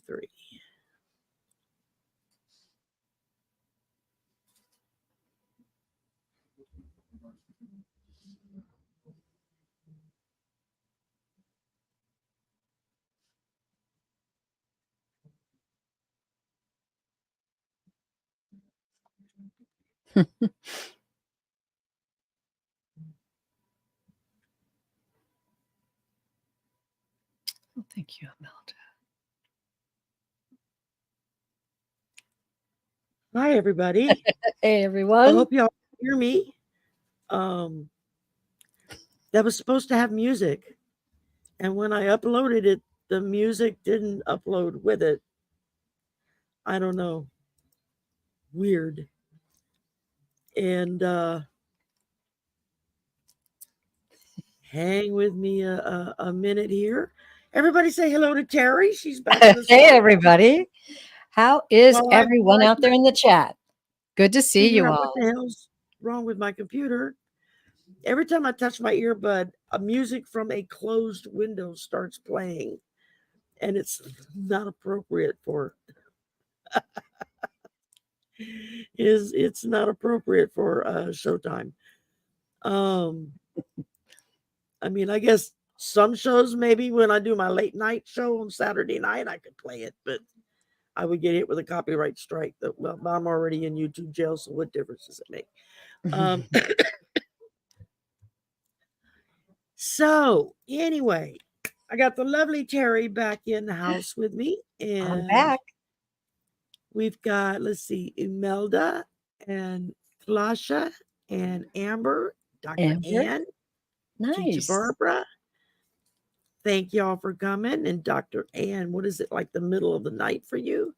3. Oh, thank you, Imelda. Hi, everybody. Hey, I everyone. hope y'all hear me. That was supposed to have music, and when I uploaded it, the music didn't upload with it. I don't know. Weird. And hang with me a minute here. Everybody say hello to Teri. She's back in the Hey, studio. everybody. How is While I everyone out there in the chat? Good to see figure you out all. what the hell's wrong with my computer. Every time I touch my earbud, a music from a closed window starts playing, and it's not appropriate for it's not appropriate for Showtime. I mean, I guess some shows maybe when I do my late night show on Saturday night I could play it, but I would get hit with a copyright strike. Well, I'm already in YouTube jail, so what difference does it make? So anyway, I got the lovely Teri back in the house with me, and I'm back. we've got, let's see, Imelda and Flasha and Amber, Dr. Amber. Ann, Teacher Nice. Barbara. Thank y'all for coming. And Dr. Ann, what is it, like the middle of the night for you?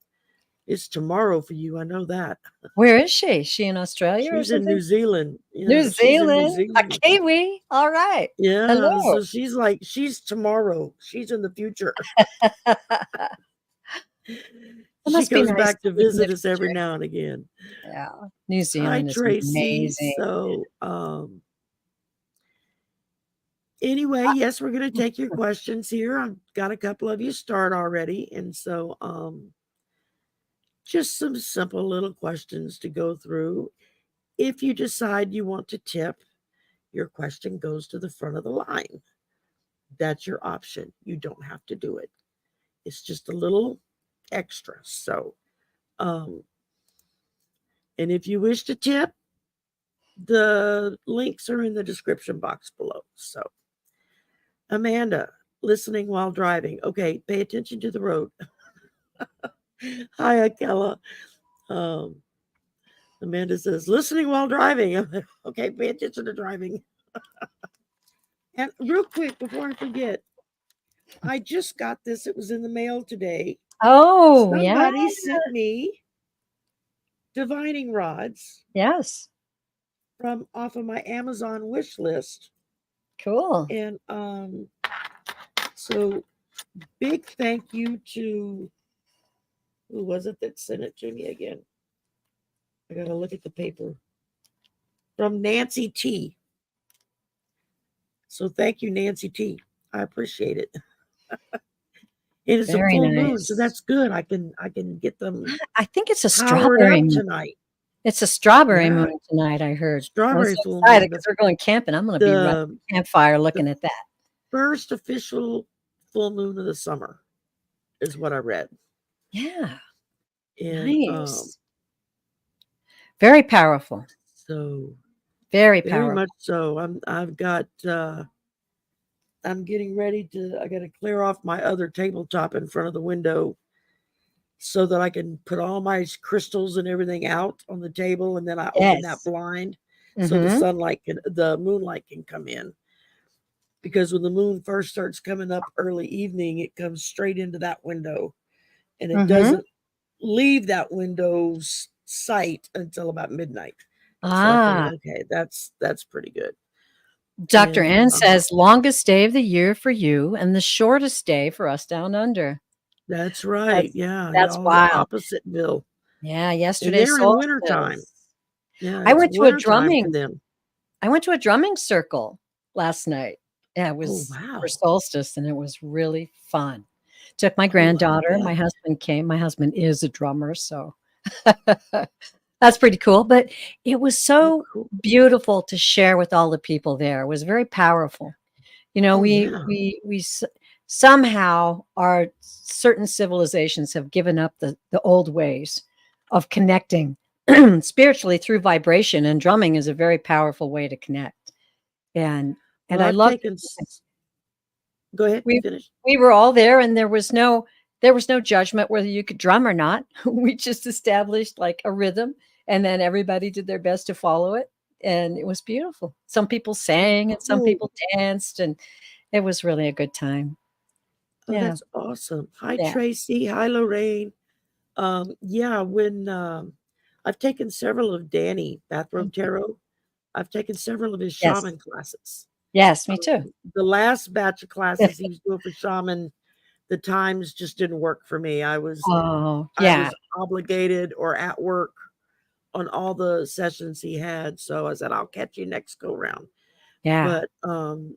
It's tomorrow for you. I know that. Where is she? Is she in Australia or She's in something? New Zealand. Yeah, New she's in New Zealand. A Zealand. Kiwi. All right. Yeah. Hello. So she's tomorrow. She's in the future. She must be comes nice back to to live in the visit us every future. now and again. Yeah. New Hi, Zealand is Tracy. amazing. So anyway, yes, we're going to take your questions here. I've got a couple of you start already. And so just some simple little questions to go through. If you decide you want to tip, your question goes to the front of the line. That's your option. You don't have to do it. It's just a little extra. So, and if you wish to tip, the links are in the description box below. So, Amanda, listening while driving. Okay, pay attention to the road. Hi, Akela. Amanda says, listening while driving. Okay, pay attention to driving. And real quick, before I forget, I just got this. It was in the mail today. Oh, Somebody yeah. sent me divining rods. Yes. From off of my Amazon wish list. Cool. And so big thank you to, who was it that sent it to me again? I gotta look at the paper. From Nancy T. So thank you, Nancy T. I appreciate it. And it's Very a full nice. moon, so that's good. I can get them. I think it's a powered strawberry up moon tonight. It's a strawberry Yeah. moon tonight, I heard. Strawberry I'm so full excited moon. because we're going camping. I'm going to be right at the campfire looking at that. First official full moon of the summer is what I read. Yeah. And, nice. Very powerful. So very powerful. Much so. I'm getting ready I got to clear off my other tabletop in front of the window so that I can put all my crystals and everything out on the table, and then I open that blind so the moonlight can come in. Because when the moon first starts coming up early evening, it comes straight into that window, and it doesn't leave that window's sight until about midnight. So I think, okay, that's pretty good. Dr. Ann says, longest day of the year for you and the shortest day for us down under. That's right. That's wild. Oppositeville. Yeah, yesterday. And they're in wintertime. Yeah, I went to a drumming. Them. I went to a drumming circle last night. Yeah, it was for solstice, and it was really fun Took my Oh, I granddaughter. bet. My husband came. My husband is a drummer, so that's pretty cool. But it was Oh, so cool. beautiful to share with all the people there. It was very powerful. You know, Oh, yeah. somehow our certain civilizations have given up the old ways of connecting spiritually through vibration, and drumming is a very powerful way to connect. And Well, I I've love taken. Go ahead. we Finish. we were all there, and there was no judgment whether you could drum or not. We just established like a rhythm, and then everybody did their best to follow it, and it was beautiful. Some people Oh, sang and some cool. people danced, and it was really a good time. Oh, Yeah. that's awesome. Hi, Yeah. Tracy. Hi, Lorraine. Yeah, when I've taken several of Danny Bathrobe Mhm. Tarot. I've taken several of his Yes. shaman classes. Yes, me too. The last batch of classes he was doing for shaman, the times just didn't work for me. Oh, I yeah. was obligated or at work on all the sessions he had. So I said, I'll catch you next go round. Yeah. But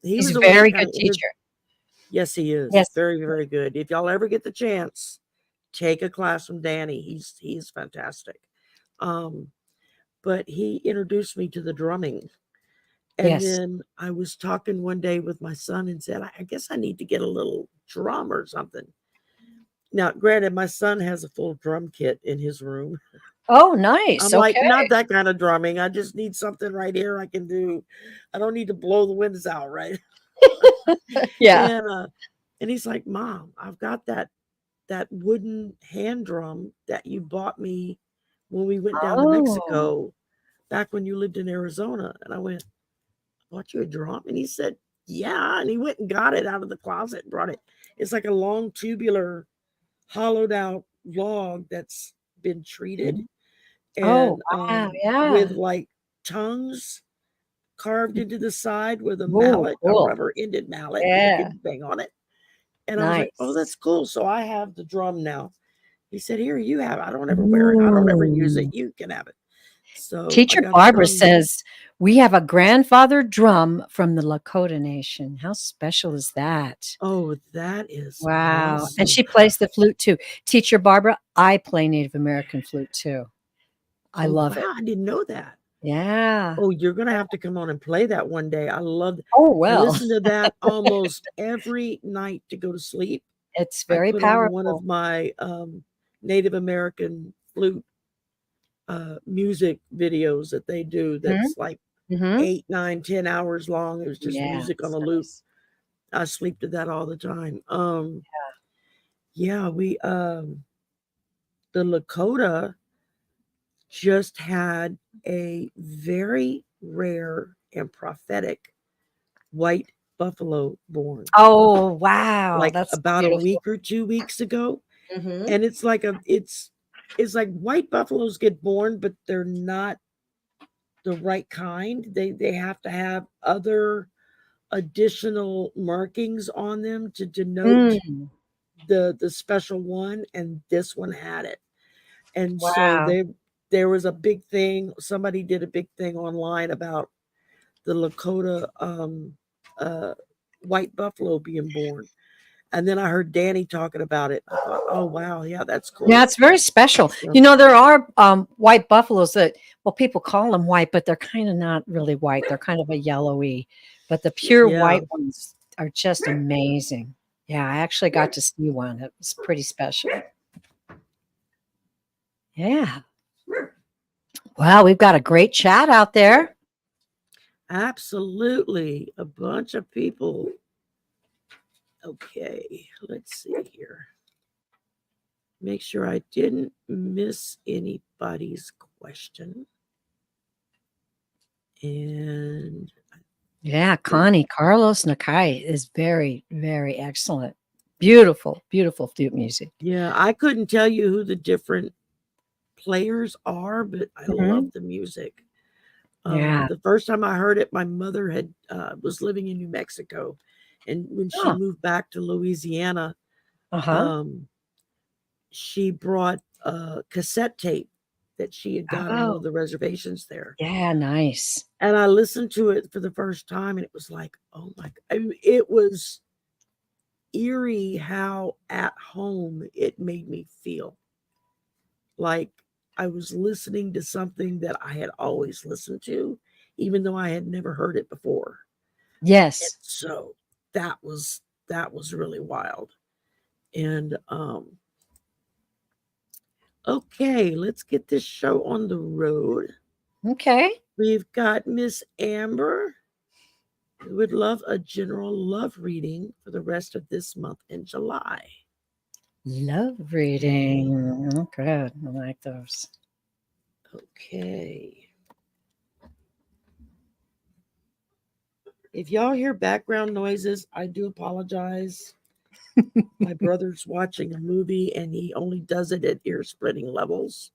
he He's was a the one that very kind good of teacher. yes, he is. Yes. Very, very good. If y'all ever get the chance, take a class from Danny. He's fantastic. Um, but he introduced me to the drumming. And Yes. then I was talking one day with my son and said, I guess I need to get a little drum or something. Now, granted, my son has a full drum kit in his room. Oh, nice. I'm like, Okay. not that kind of drumming. I just need something right here I can do. I don't need to blow the windows out, right? Yeah. And he's like, Mom, I've got that wooden hand drum that you bought me when we went down to Oh. Mexico back when you lived in Arizona. And I went, bought you a drum? And he said, yeah. And he went and got it out of the closet and brought it. It's like a long tubular, hollowed out log that's been treated Oh, and wow. Yeah. with like tongues carved into the side with a Oh, mallet, a cool. rubber ended mallet that you Yeah. can bang on it. And I was like, oh, Nice. that's cool. So I have the drum now. He said, here, you have it. I don't ever wear it. I don't ever use it. Ooh. You can have it. So I Teacher got the Barbara drum now. says, we have a grandfather drum from the Lakota Nation. How special is that? Oh, that is Wow. And awesome. she plays the flute too. Teacher Barbara, I play Native American flute too. I Oh, love it. wow. I didn't know that. Yeah. Oh, you're going to have to come on and play that one day. I love Oh, I well, listen to that almost every night to go to sleep. it's I very put on one powerful. of my Native American flute music videos that they do Mhm. that's like Mhm. 8, 9, 10 hours long. It was just Yeah, music on it's a loop. nice. I sleep to that all the time. Yeah, we the Lakota just had a very rare and prophetic white buffalo born Oh, wow. like That's so about a beautiful. week or 2 weeks ago. Mhm. And it's like it's like white buffaloes get born, but they're not the right kind. They have to have other additional markings on them to denote Mm. the special one, and this one had it. And so Wow. there was a big thing. Somebody did a big thing online about the Lakota uh, white buffalo being born. And then I heard Danny talking about it. I thought, oh wow, yeah, that's Yeah, cool. it's very special. So You know, there are white buffaloes that, well, people call them white, but they're kind of not really white. They're kind of a yellowy, but the pure yeah, white ones are just amazing. Yeah, I actually got to see one. It was pretty special. Yeah. Well, we've got a great chat out there. absolutely. A bunch of people. Okay, let's see here. Make sure I didn't miss anybody's question. And Yeah, think, Connie, Carlos Nakai is very, very excellent. Beautiful, beautiful flute music. yeah, I couldn't tell you who the different players are, but I Mhm. love the music. Yeah. The first time I heard it, my mother had was living in New Mexico, and when she Oh, moved back to Louisiana, uh-huh. um, she brought a cassette tape that she had got on one Oh, of the reservations there. yeah, nice. And I listened to it for the first time, and it was like, oh my! I mean, it was eerie how at home it made me feel. Like I was listening to something that I had always listened to, even though I had never heard it before. And Yes. so that was really wild. And okay, let's get this show on the road. Okay. We've got Miss Amber, who would love a general love reading for the rest of this month in July. Love reading. Oh, good. I like those. Okay. If y'all hear background noises, I do apologize. My brother's watching a movie and he only does it at ear splitting levels.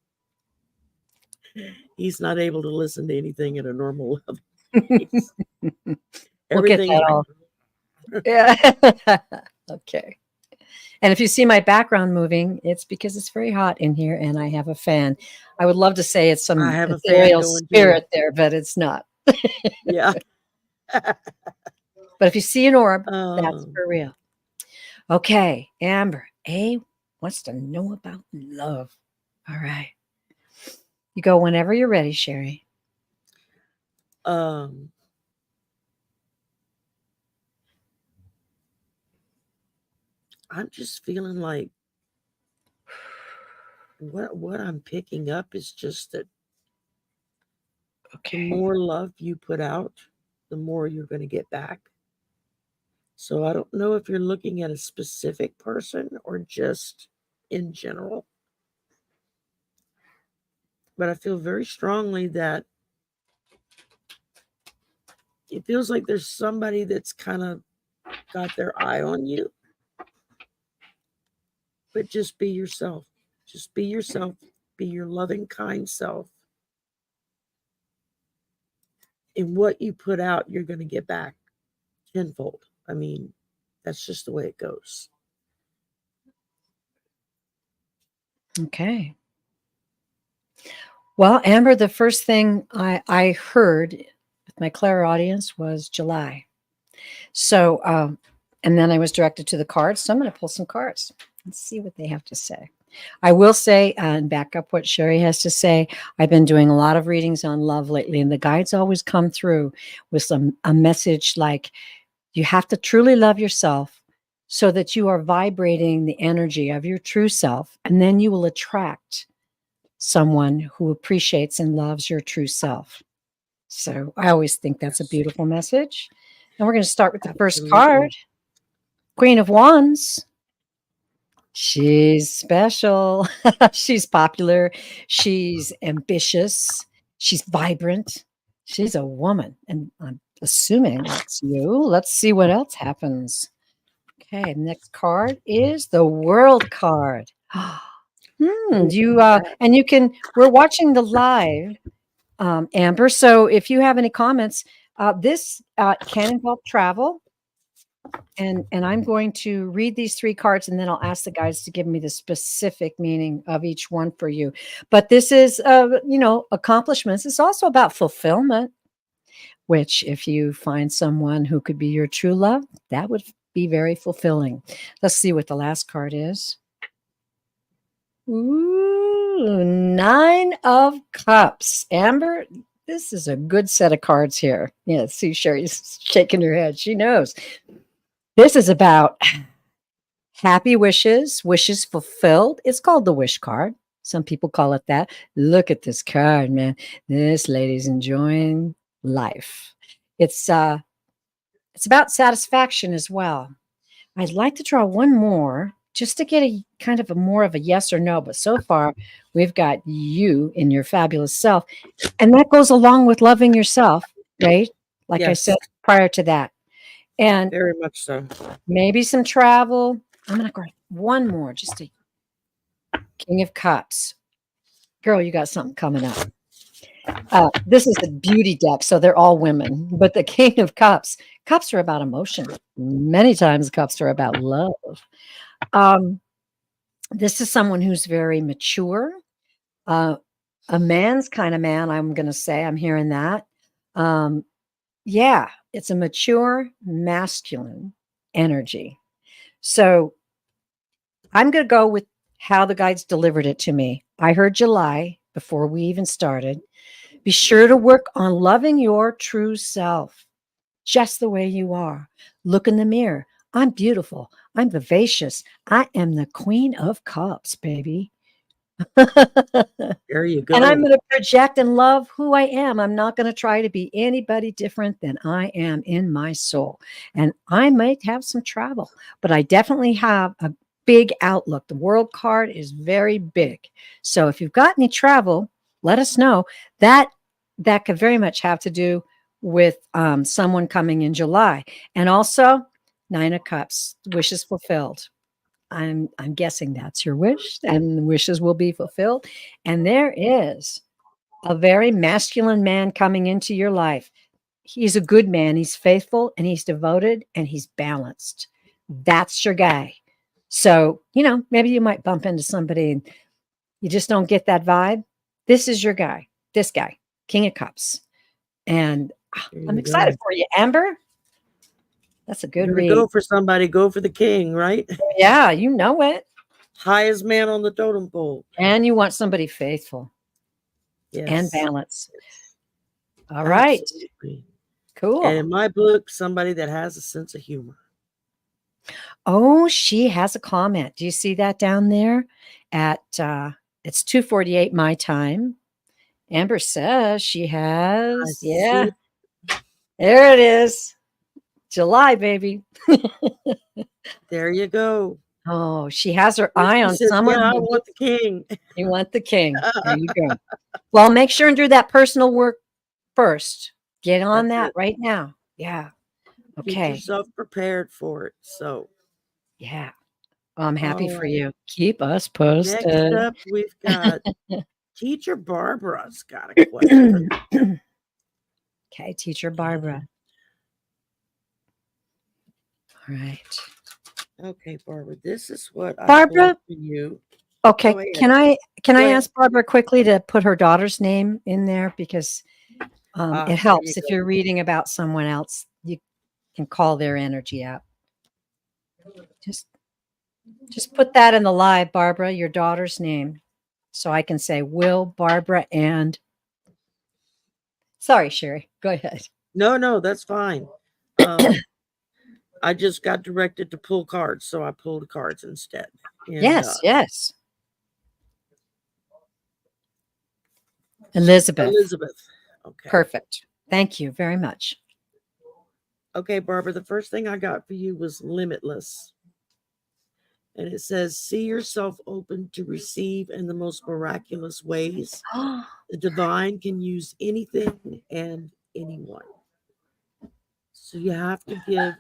He's not able to listen to anything at a normal level. We'll get Everything that all. Yeah. Okay. And if you see my background moving, it's because it's very hot in here and I have a fan. I would love to say it's some I have a fan ethereal going spirit there, but it's not. Yeah. But if you see an orb, that's for real. Okay, Amber, A wants to know about love. All right. You go whenever you're ready, Sherry. I'm just feeling like what I'm picking up is just that the more love you put out, the more you're going to get back. So I don't know if you're looking at a specific person or just in general. But I feel very strongly that it feels like there's somebody that's kind of got their eye on you. But just be yourself. Just be yourself. Be your loving, kind self. And what you put out, you're going to get back tenfold. I mean, that's just the way it goes. Okay. Well, Amber, the first thing I heard with my clairaudience was July. So, and then I was directed to the cards. So I'm going to pull some cards and see what they have to say. I will say, and back up what Sherry has to say, I've been doing a lot of readings on love lately, and the guides always come through with a message like, you have to truly love yourself so that you are vibrating the energy of your true self, and then you will attract someone who appreciates and loves your true self. So I always think that's a beautiful message. And we're going to start with the first card, Queen of Wands. She's special. She's popular. She's ambitious. She's vibrant. She's a woman. And I'm assuming that's you. Let's see what else happens. Okay, next card is the World card. And you can, we're watching the live, Amber. So if you have any comments, this can involve travel. And I'm going to read these three cards, and then I'll ask the guys to give me the specific meaning of each one for you. But this is, accomplishments. It's also about fulfillment, which if you find someone who could be your true love, that would be very fulfilling. Let's see what the last card is. Ooh, 9 of Cups. Amber, this is a good set of cards here. Yeah, see, Sherry's shaking her head. She knows. This is about happy wishes, wishes fulfilled. It's called the wish card. Some people call it that. Look at this card, man. This lady's enjoying life. It's about satisfaction as well. I'd like to draw one more just to get a kind of a more of a yes or no. But so far, we've got you in your fabulous self. And that goes along with loving yourself, right? Like I said prior to that. And very much so. Maybe some travel. I'm going to grab one more, just a King of Cups. Girl, you got something coming up. This is the beauty deck, so they're all women. But the King of Cups, cups are about emotion. Many times cups are about love. This is someone who's very mature. A man's kind of man, I'm going to say. I'm hearing that. Yeah, it's a mature, masculine energy. So I'm going to go with how the guides delivered it to me. I heard July before we even started. Be sure to work on loving your true self, just the way you are. Look in the mirror. I'm beautiful. I'm vivacious. I am the Queen of Cups, baby. There you And I'm go. going to project and love who I am. I'm not going to try to be anybody different than I am in my soul. And I might have some travel, but I definitely have a big outlook. The world card is very big. So if you've got any travel, let us know. That could very much have to do with someone coming in July. And also 9 of Cups, wishes fulfilled. I'm guessing that's your wish, and the wishes will be fulfilled. And there is a very masculine man coming into your life. He's a good man. He's faithful and he's devoted and he's balanced. That's your guy. So, maybe you might bump into somebody and you just don't get that vibe. This is your guy. This guy, King of Cups. And I'm excited for you, Amber. That's a good read. Go for somebody, go for the king, right? Yeah, you know it. Highest man on the totem pole. And you want somebody faithful. Yes. And balance. All right. Absolutely. Cool. And in my book, somebody that has a sense of humor. Oh, she has a comment. Do you see that down there? At it's 2:48 my time. Amber says she has. Yeah. There it is. July, baby. There you go. Oh, she has her eye on someone. Yeah, I want the king. You want the king. There you go. Well, make sure and do that personal work first. Get on that right now. Yeah. Okay. Get yourself prepared for it. So, yeah. Well, I'm happy for you. Keep us posted. Next up, we've got Teacher Barbara's got a question. Okay, Teacher Barbara. All right. Okay, Barbara, this is what Barbara, I pulled for you. Okay, can I ask Barbara quickly to put her daughter's name in there, because it helps if you're reading about someone else. You can call their energy out. Just put that in the live, Barbara, your daughter's name, so I can say Will, Barbara, and sorry, Sherry, go ahead. No, that's fine. I just got directed to pull cards, so I pulled cards instead. And, yes. Elizabeth. Okay. Perfect. Thank you very much. Okay, Barbara, the first thing I got for you was limitless. And it says, see yourself open to receive in the most miraculous ways. The divine can use anything and anyone. So you have to give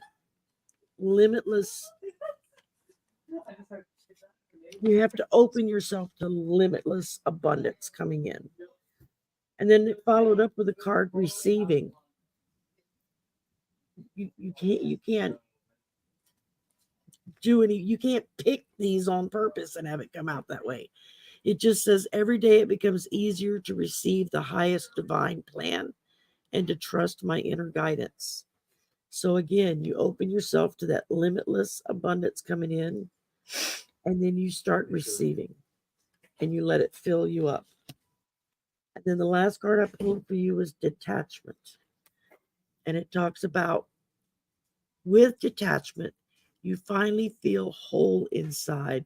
limitless. You have to open yourself to limitless abundance coming in. And then it followed up with a card receiving. You can't do any, you can't pick these on purpose and have it come out that way. It just says every day it becomes easier to receive the highest divine plan and to trust my inner guidance. So again, you open yourself to that limitless abundance coming in, and then you start receiving and you let it fill you up. And then the last card I pulled for you is detachment. And it talks about with detachment, you finally feel whole inside,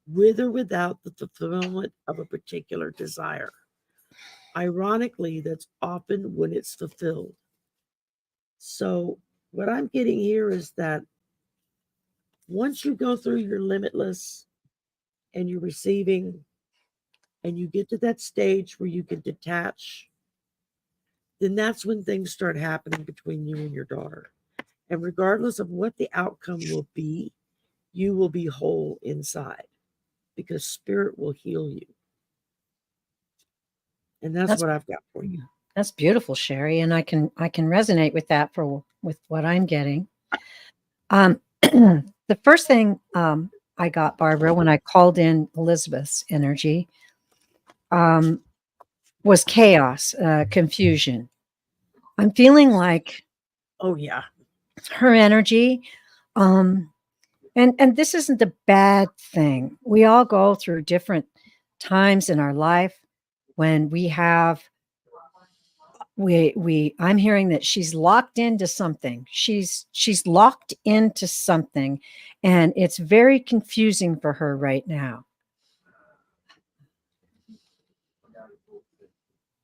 with or without the fulfillment of a particular desire. Ironically, that's often when it's fulfilled. So, what I'm getting here is that once you go through your limitless and you're receiving, and you get to that stage where you can detach, then that's when things start happening between you and your daughter. And regardless of what the outcome will be, you will be whole inside because spirit will heal you. And that's what I've got for you. That's beautiful, Sherry, and I can resonate with that with what I'm getting. The first thing I got, Barbara, when I called in Elizabeth's energy, was chaos, confusion. I'm feeling like, oh yeah, her energy And this isn't a bad thing. We all go through different times in our life when we have we I'm hearing that she's locked into something. She's locked into something, and it's very confusing for her right now.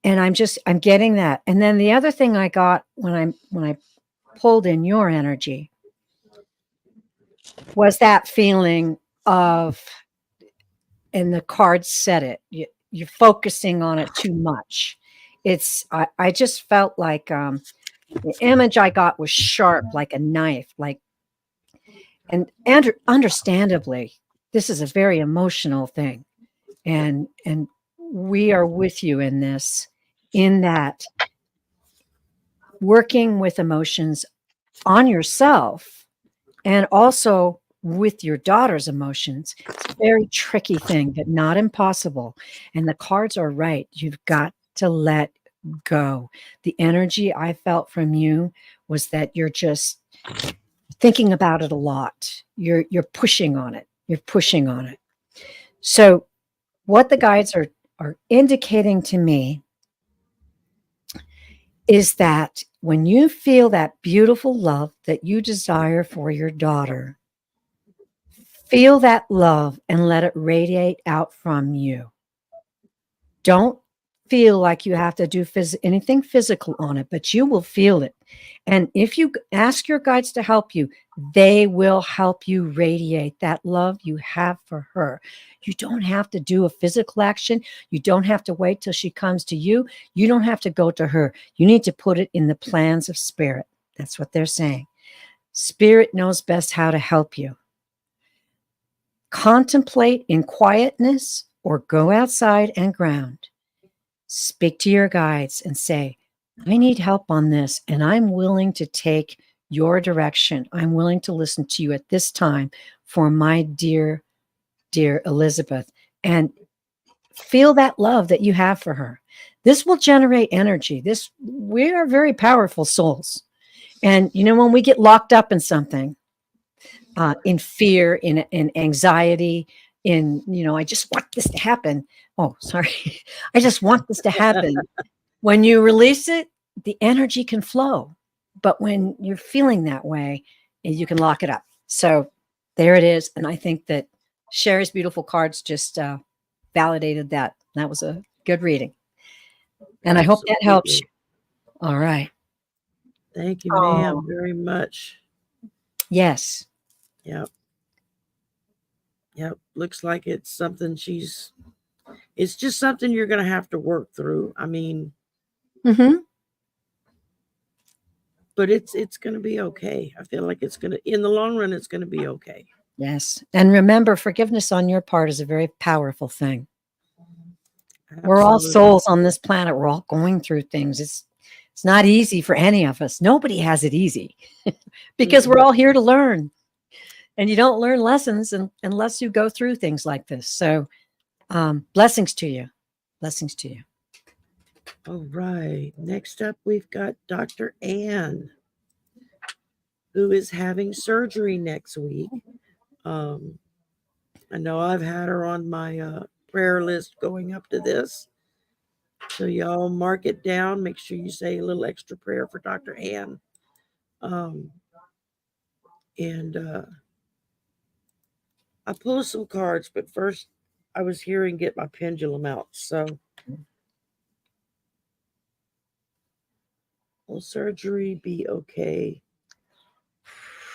And I'm getting that. And then the other thing I got when I pulled in your energy was that feeling of, and the cards said it, you're focusing on it too much. I just felt like the image I got was sharp like a knife, like, and understandably, this is a very emotional thing. And we are with you in this, in that working with emotions on yourself and also with your daughter's emotions. It's a very tricky thing, but not impossible. And the cards are right. You've got to let go. The energy I felt from you was that you're just thinking about it a lot. You're pushing on it. You're pushing on it. So what the guides are indicating to me is that when you feel that beautiful love that you desire for your daughter, feel that love and let it radiate out from you. Don't feel like you have to do anything physical on it, but you will feel it. And if you ask your guides to help you, they will help you radiate that love you have for her. You don't have to do a physical action. You don't have to wait till she comes to you. You don't have to go to her. You need to put it in the plans of spirit. That's what they're saying. Spirit knows best how to help you. Contemplate in quietness or go outside and ground. Speak to your guides and say, I need help on this, and I'm willing to take your direction. I'm willing to listen to you at this time for my dear, dear Elizabeth. And feel that love that you have for her. This will generate energy. We are very powerful souls. And when we get locked up in something, in fear, in anxiety, I just want this to happen. Oh, sorry. I just want this to happen. When you release it, the energy can flow. But when you're feeling that way, you can lock it up. So there it is. And I think that Sherry's beautiful cards just validated that. That was a good reading. And I hope that helps you. All right. Thank you, ma'am, very much. Yes. Yep. Looks like it's something it's just something you're going to have to work through. I mean, but it's going to be okay. I feel like in the long run, it's going to be okay. Yes. And remember, forgiveness on your part is a very powerful thing. Absolutely. We're all souls on this planet. We're all going through things. It's not easy for any of us. Nobody has it easy because we're all here to learn. And you don't learn lessons unless you go through things like this. So blessings to you. Blessings to you. All right. Next up, we've got Dr. Ann, who is having surgery next week. I know I've had her on my prayer list going up to this. So y'all mark it down. Make sure you say a little extra prayer for Dr. Ann. I pulled some cards, but first I was hearing get my pendulum out. So will surgery be okay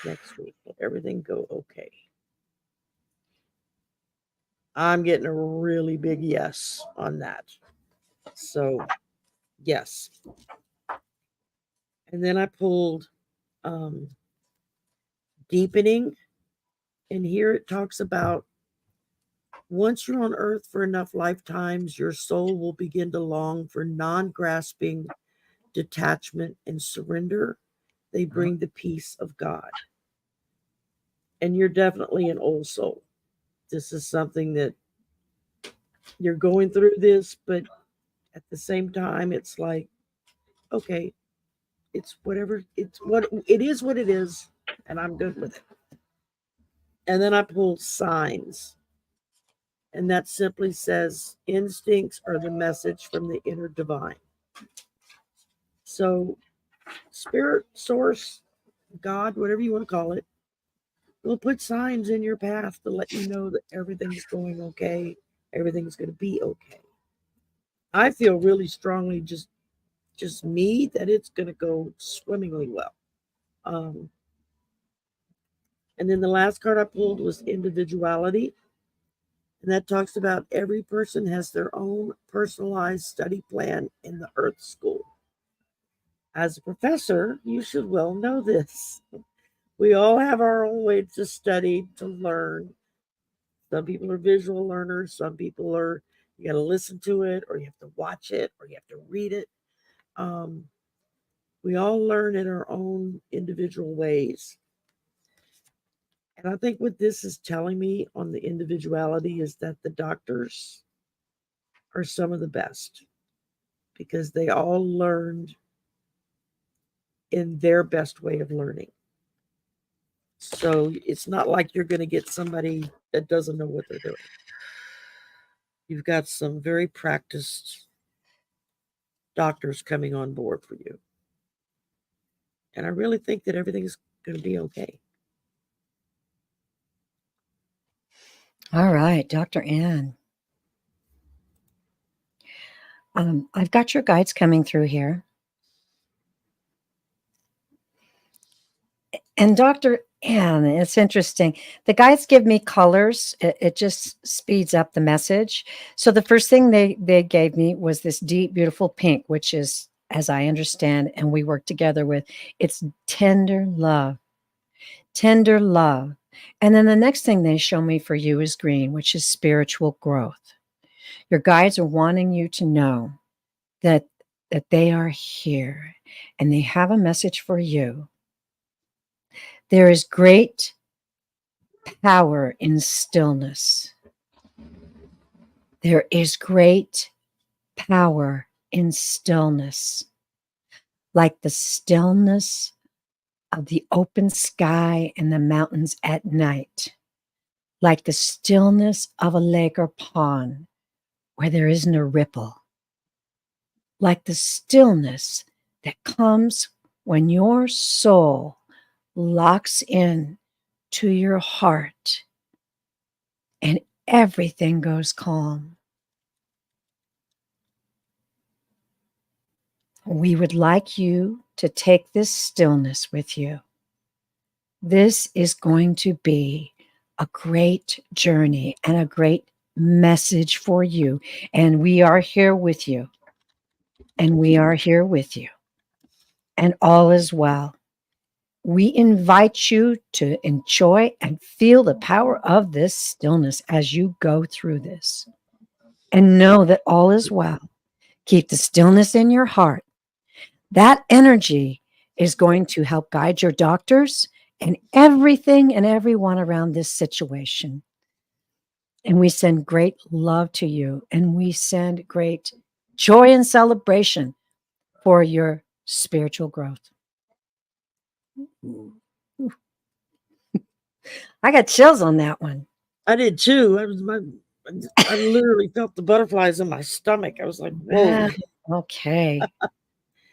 next week? Will everything go okay? I'm getting a really big yes on that. So, yes. And then I pulled deepening. And here it talks about once you're on earth for enough lifetimes, your soul will begin to long for non-grasping detachment and surrender. They bring the peace of God. And you're definitely an old soul. This is something that you're going through this, but at the same time, it's like, okay, it's whatever, it's what it is, and I'm good with it. And then I pulled signs. And that simply says instincts are the message from the inner divine. So, spirit, source, God, whatever you want to call it, will put signs in your path to let you know that everything's going okay, everything's going to be okay. I feel really strongly, just me, that it's going to go swimmingly well. Um, and then the last card I pulled was individuality. And that talks about every person has their own personalized study plan in the Earth School. As a professor, you should well know this. We all have our own way to study, to learn. Some people are visual learners, some people are, you got to listen to it, or you have to watch it, or you have to read it. Um, we all learn in our own individual ways. And I think what this is telling me on the individuality is that the doctors are some of the best because they all learned in their best way of learning. So it's not like you're going to get somebody that doesn't know what they're doing. You've got some very practiced doctors coming on board for you. And I really think that everything's going to be okay. All right, Dr. Ann. I've got your guides coming through here. And Dr. Ann, it's interesting. The guides give me colors. It just speeds up the message. So the first thing they gave me was this deep, beautiful pink, which is, as I understand, and we work together with, it's tender love. Tender love. And then the next thing they show me for you is green, which is spiritual growth. Your guides are wanting you to know that they are here and they have a message for you. There is great power in stillness. There is great power in stillness, like the stillness of the open sky and the mountains at night, like the stillness of a lake or pond where there isn't a ripple, like the stillness that comes when your soul locks in to your heart and everything goes calm. We would like you to take this stillness with you. This is going to be a great journey and a great message for you. And we are here with you. And we are here with you. And all is well. We invite you to enjoy and feel the power of this stillness as you go through this. And know that all is well. Keep the stillness in your heart. That energy is going to help guide your doctors and everything and everyone around this situation. And we send great love to you, and we send great joy and celebration for your spiritual growth. I got chills on that one. I did too. I literally felt the butterflies in my stomach. I was like, whoa. Okay.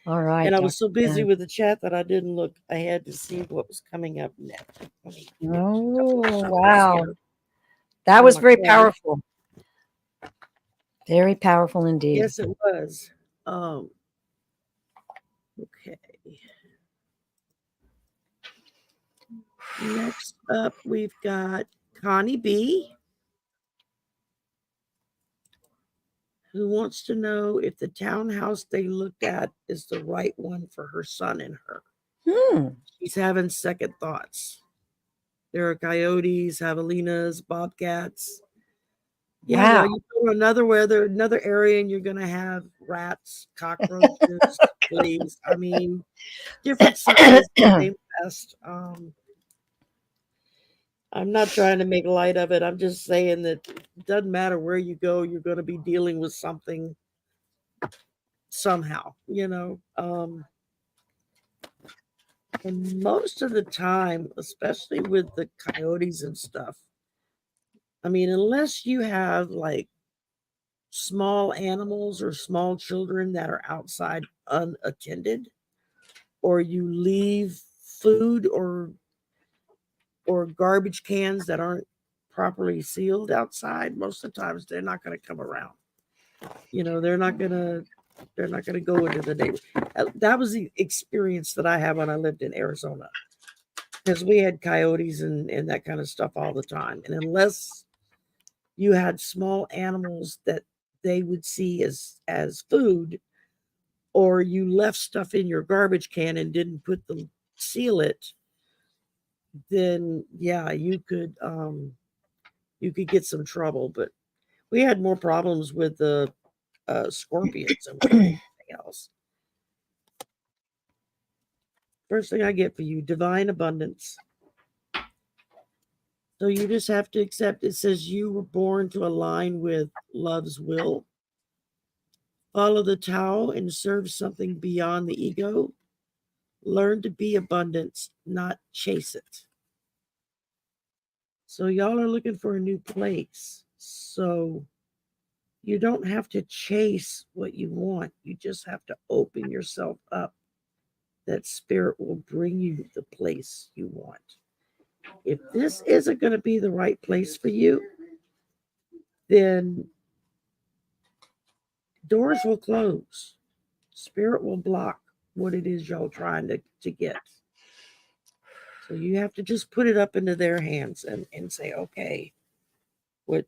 All right. And I was so busy with the chat that I didn't look ahead to see what was coming up next. Oh, wow. That was very powerful. Very powerful indeed. Yes, it was. Okay. Next up, we've got Connie B, who wants to know if the townhouse they looked at is the right one for her son and her. She's having second thoughts. There are coyotes, javelinas, bobcats. Yeah, you go to another area, and you're going to have rats, cockroaches, fleas. I mean, different sizes, same pest. I'm not trying to make light of it. I'm just saying that it doesn't matter where you go, you're going to be dealing with something somehow, And most of the time, especially with the coyotes and stuff, I mean, unless you have like small animals or small children that are outside unattended, or you leave food or garbage cans that aren't properly sealed outside, most of the times they're not going to come around. You know, they're not going to go into the neighborhood. That was the experience that I had when I lived in Arizona, because we had coyotes and that kind of stuff all the time. And unless you had small animals that they would see as food, or you left stuff in your garbage can and didn't seal it, then yeah, you could get some trouble. But we had more problems with the scorpions and anything else. First thing I get for you, divine abundance. So you just have to accept, it says you were born to align with love's will. Follow the Tao and serve something beyond the ego. Learn to be abundance, not chase it. So y'all are looking for a new place. So you don't have to chase what you want. You just have to open yourself up. That spirit will bring you the place you want. If this isn't going to be the right place for you, then doors will close. Spirit will block what it is y'all trying to get. So you have to just put it up into their hands and say, okay, what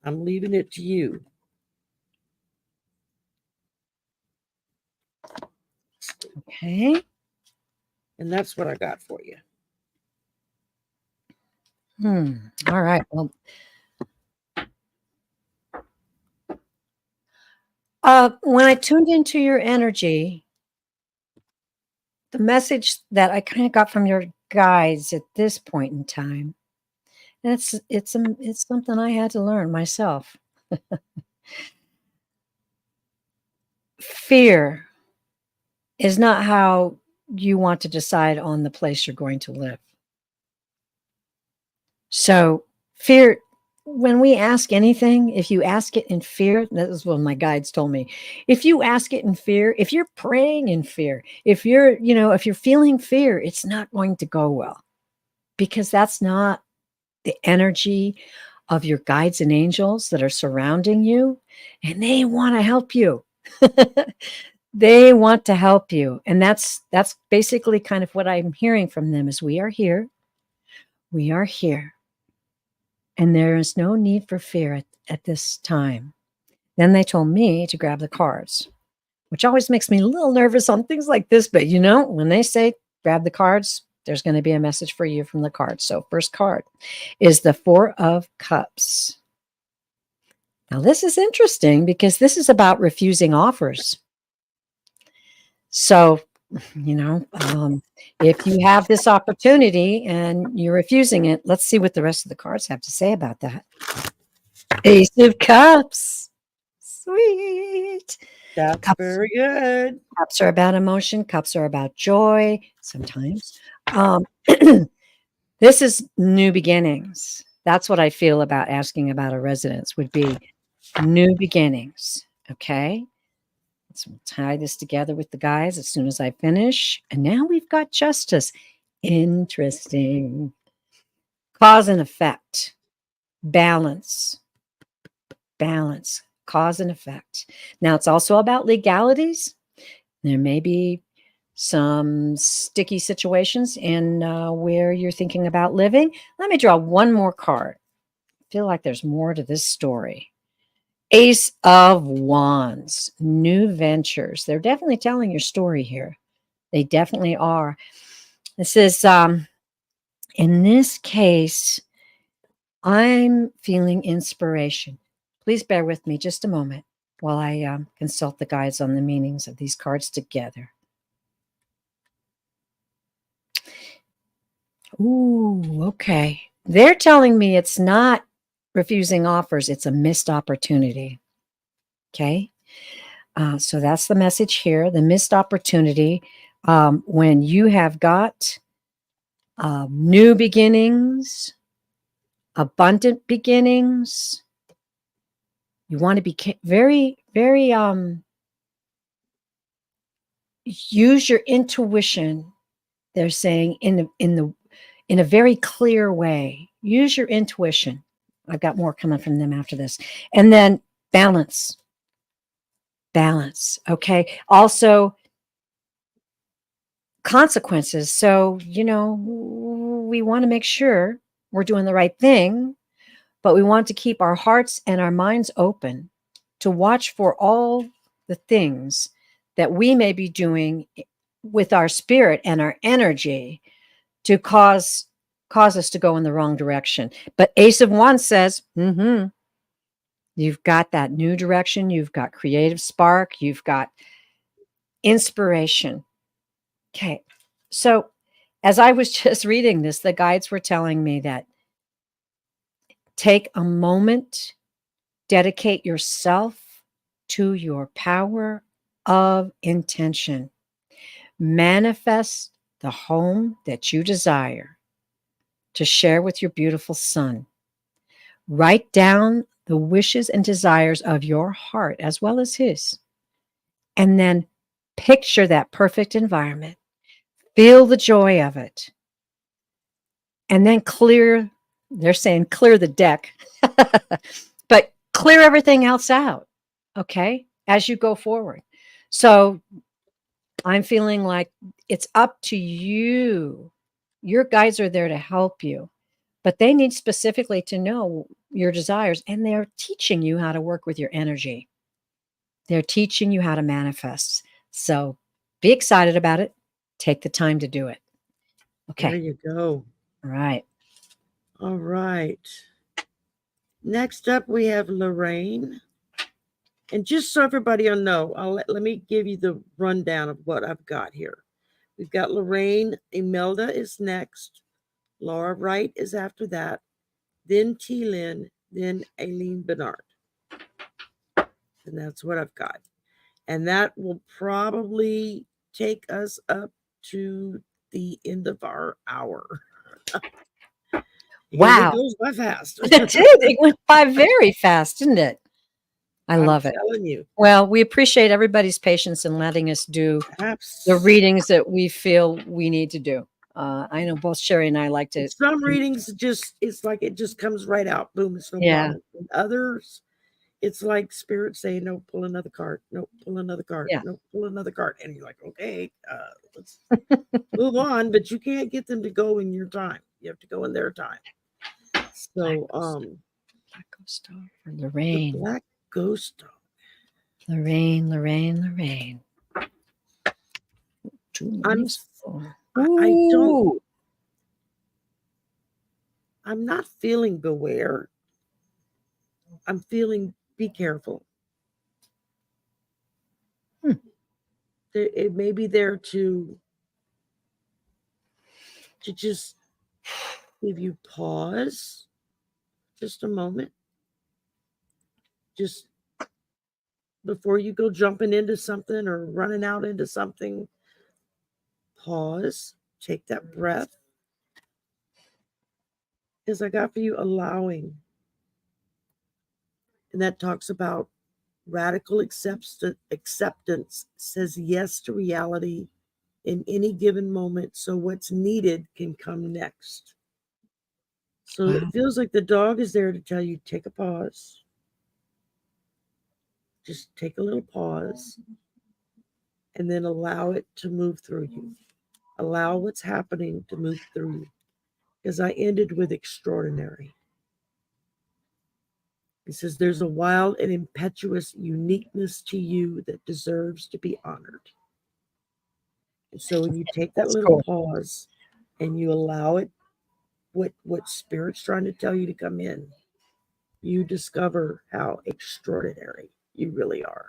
I'm leaving it to you. Okay. And that's what I got for you. All right. Well, when I tuned into your energy, the message that I kind of got from your guides at this point in time, and it's something I had to learn myself. Fear is not how you want to decide on the place you're going to live. So fear, when we ask anything, if you ask it in fear, that is what my guides told me. If you ask it in fear, if you're praying in fear, if you're feeling fear, it's not going to go well, because that's not the energy of your guides and angels that are surrounding you, and they want to help you. They want to help you. And that's basically kind of what I'm hearing from them is we are here. We are here. And there is no need for fear at this time. Then they told me to grab the cards, which always makes me a little nervous on things like this. But when they say grab the cards, there's going to be a message for you from the cards. So first card is the Four of Cups. Now this is interesting because this is about refusing offers. So, if you have this opportunity and you're refusing it, let's see what the rest of the cards have to say about that. Ace of Cups. Sweet. That's cups, very good. Cups are about emotion. Cups are about joy sometimes. This is new beginnings. That's what I feel about asking about a residence would be new beginnings. Okay. So we'll tie this together with the guys as soon as I finish. And now we've got justice. Interesting. Cause and effect. Balance. Balance. Cause and effect. Now it's also about legalities. There may be some sticky situations in where you're thinking about living. Let me draw one more card. I feel like there's more to this story. Ace of Wands, new ventures. They're definitely telling your story here. They definitely are. This is, in this case, I'm feeling inspiration. Please bear with me just a moment while I consult the guides on the meanings of these cards together. Ooh, okay. They're telling me it's not refusing offers. It's a missed opportunity. Okay. So that's the message here, the missed opportunity. when you have got new beginnings, abundant beginnings, you want to be very, very, use your intuition. They're saying in a very clear way. Use your intuition. I've got more coming from them after this. And then balance. Balance. Okay. Also, consequences. So, we want to make sure we're doing the right thing, but we want to keep our hearts and our minds open to watch for all the things that we may be doing with our spirit and our energy to cause us to go in the wrong direction. But Ace of Wands says, you've got that new direction. You've got creative spark. You've got inspiration. Okay. So as I was just reading this, the guides were telling me that take a moment, dedicate yourself to your power of intention. Manifest the home that you desire to share with your beautiful son. Write down the wishes and desires of your heart as well as his. And then picture that perfect environment. Feel the joy of it. And then they're saying clear the deck, but clear everything else out, okay, as you go forward. So I'm feeling like it's up to you. Your guides are there to help you, but they need specifically to know your desires, and they're teaching you how to work with your energy. They're teaching you how to manifest. So be excited about it. Take the time to do it. Okay. There you go. All right. All right. Next up, we have Lorraine. And just so everybody will know, let me give you the rundown of what I've got here. We've got Lorraine. Imelda is next. Laura Wright is after that. Then T. Lynn. Then Aileen Bernard. And that's what I've got. And that will probably take us up to the end of our hour. Wow. It goes by fast. It did. It went by very fast, didn't it? I love it. I'm telling you. Well, we appreciate everybody's patience in letting us do the readings that we feel we need to do. I know both Sherry and I like to. Some readings it's like it just comes right out. Boom, it's no problem. And others, it's like spirit saying, no, pull another card. No, pull another card. Yeah. No, pull another card. And you're like, okay, let's move on. But you can't get them to go in your time. You have to go in their time. So, Black Ghost Dog for Lorraine. The Black Ghost Dog. Lorraine. I'm not feeling beware. I'm feeling be careful. It may be there to just give you pause. Just a moment. Just before you go jumping into something or running out into something, pause, take that breath. Because I got for you allowing. And that talks about radical acceptance, says yes to reality in any given moment. So what's needed can come next. So It feels like the dog is there to tell you, take a pause. Just take a little pause and then allow it to move through you. Allow what's happening to move through you. Because I ended with extraordinary. It says there's a wild and impetuous uniqueness to you that deserves to be honored. And so when you take that little pause and you allow it, what spirit's trying to tell you to come in, you discover how extraordinary you really are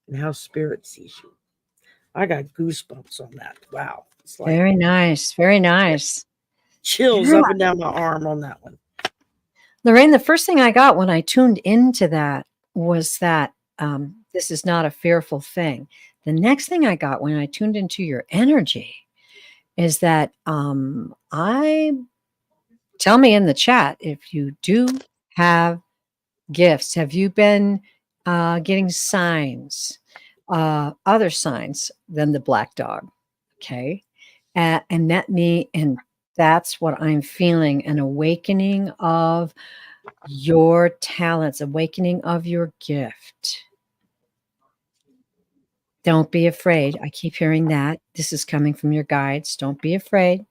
and how spirit sees you. I got goosebumps on that. Wow. It's like very nice. Very nice. Chills up and down my arm on that one. Lorraine, the first thing I got when I tuned into that was that This is not a fearful thing. The next thing I got when I tuned into your energy is that tell me in the chat if you do have gifts. Have you been getting signs, other signs than the black dog? Okay. And that's what I'm feeling, an awakening of your talents, awakening of your gift. Don't be afraid. I keep hearing that. This is coming from your guides. Don't be afraid.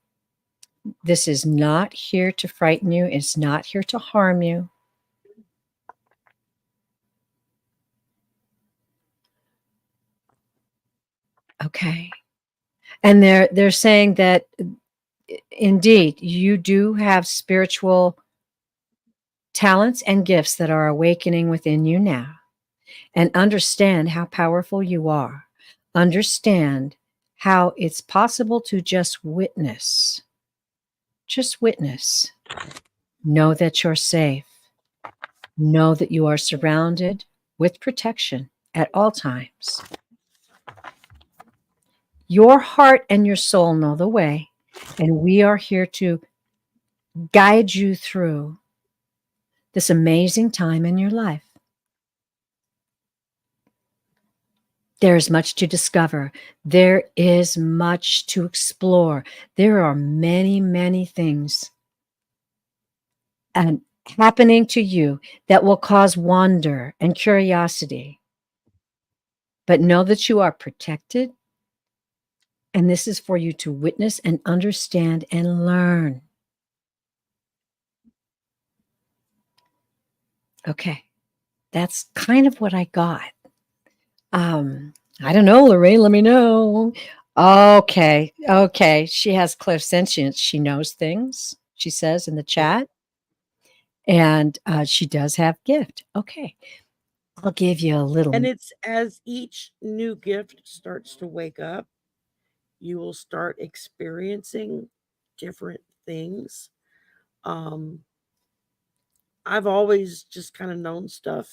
This is not here to frighten you. It's not here to harm you. Okay. And they're saying that indeed you do have spiritual talents and gifts that are awakening within you now. And understand how powerful you are. Understand how it's possible to just witness. Just witness. Know that you're safe. Know that you are surrounded with protection at all times. Your heart and your soul know the way, and we are here to guide you through this amazing time in your life. There is much to discover. There is much to explore. There are many, many things and happening to you that will cause wonder and curiosity. But know that you are protected, and this is for you to witness and understand and learn. Okay, that's kind of what I got. I don't know, Lorraine, let me know. Okay. She has clairsentience. She knows things, she says in the chat. And she does have gift. Okay. I'll give you a little. And it's as each new gift starts to wake up, you will start experiencing different things. I've always just kind of known stuff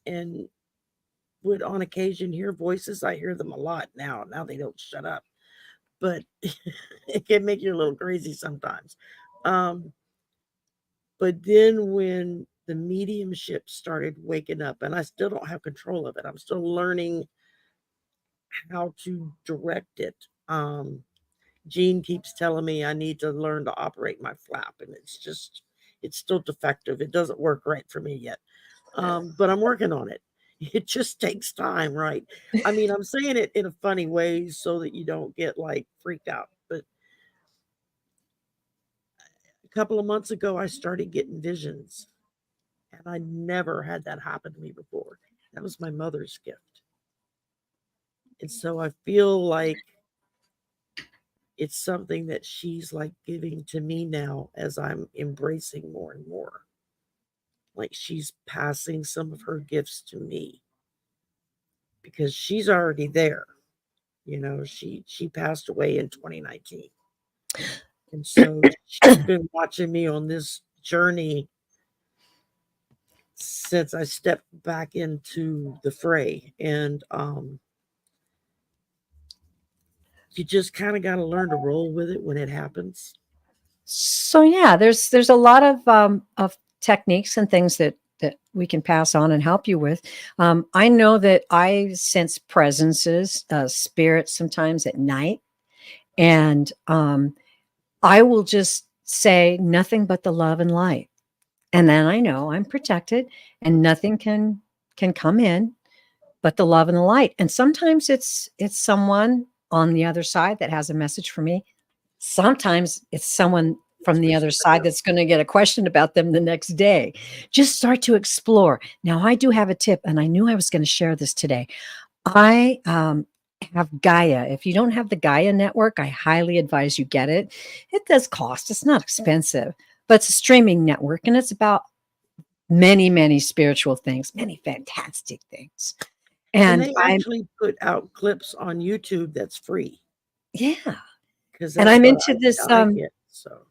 and would on occasion hear voices. I hear them a lot now. Now they don't shut up, but it can make you a little crazy sometimes. But then when the mediumship started waking up, and I still don't have control of it, I'm still learning how to direct it. Jean keeps telling me I need to learn to operate my flap, and it's still defective. It doesn't work right for me yet. But I'm working on it. It just takes time, right? I mean, I'm saying it in a funny way so that you don't get like freaked out. But a couple of months ago, I started getting visions, and I never had that happen to me before. That was my mother's gift. And so I feel like it's something that she's like giving to me now as I'm embracing more and more. Like she's passing some of her gifts to me because she's already there. You know, she passed away in 2019. And so she's been watching me on this journey since I stepped back into the fray. And you just kind of got to learn to roll with it when it happens. So yeah, there's a lot of techniques and things that we can pass on and help you with. I know that I sense presences, spirits sometimes at night, and I will just say nothing but the love and light, and then I know I'm protected, and nothing can come in but the love and the light. And sometimes it's someone on the other side that has a message for me. Sometimes it's someone from the other side that's going to get a question about them the next day. Just start to explore. Now, I do have a tip, and I knew I was going to share this today. I have Gaia. If you don't have the Gaia network, I highly advise you get it. It does cost. It's not expensive, but it's a streaming network, and it's about many, many spiritual things, many fantastic things. And they actually put out clips on YouTube that's free. Yeah. And I'm into this.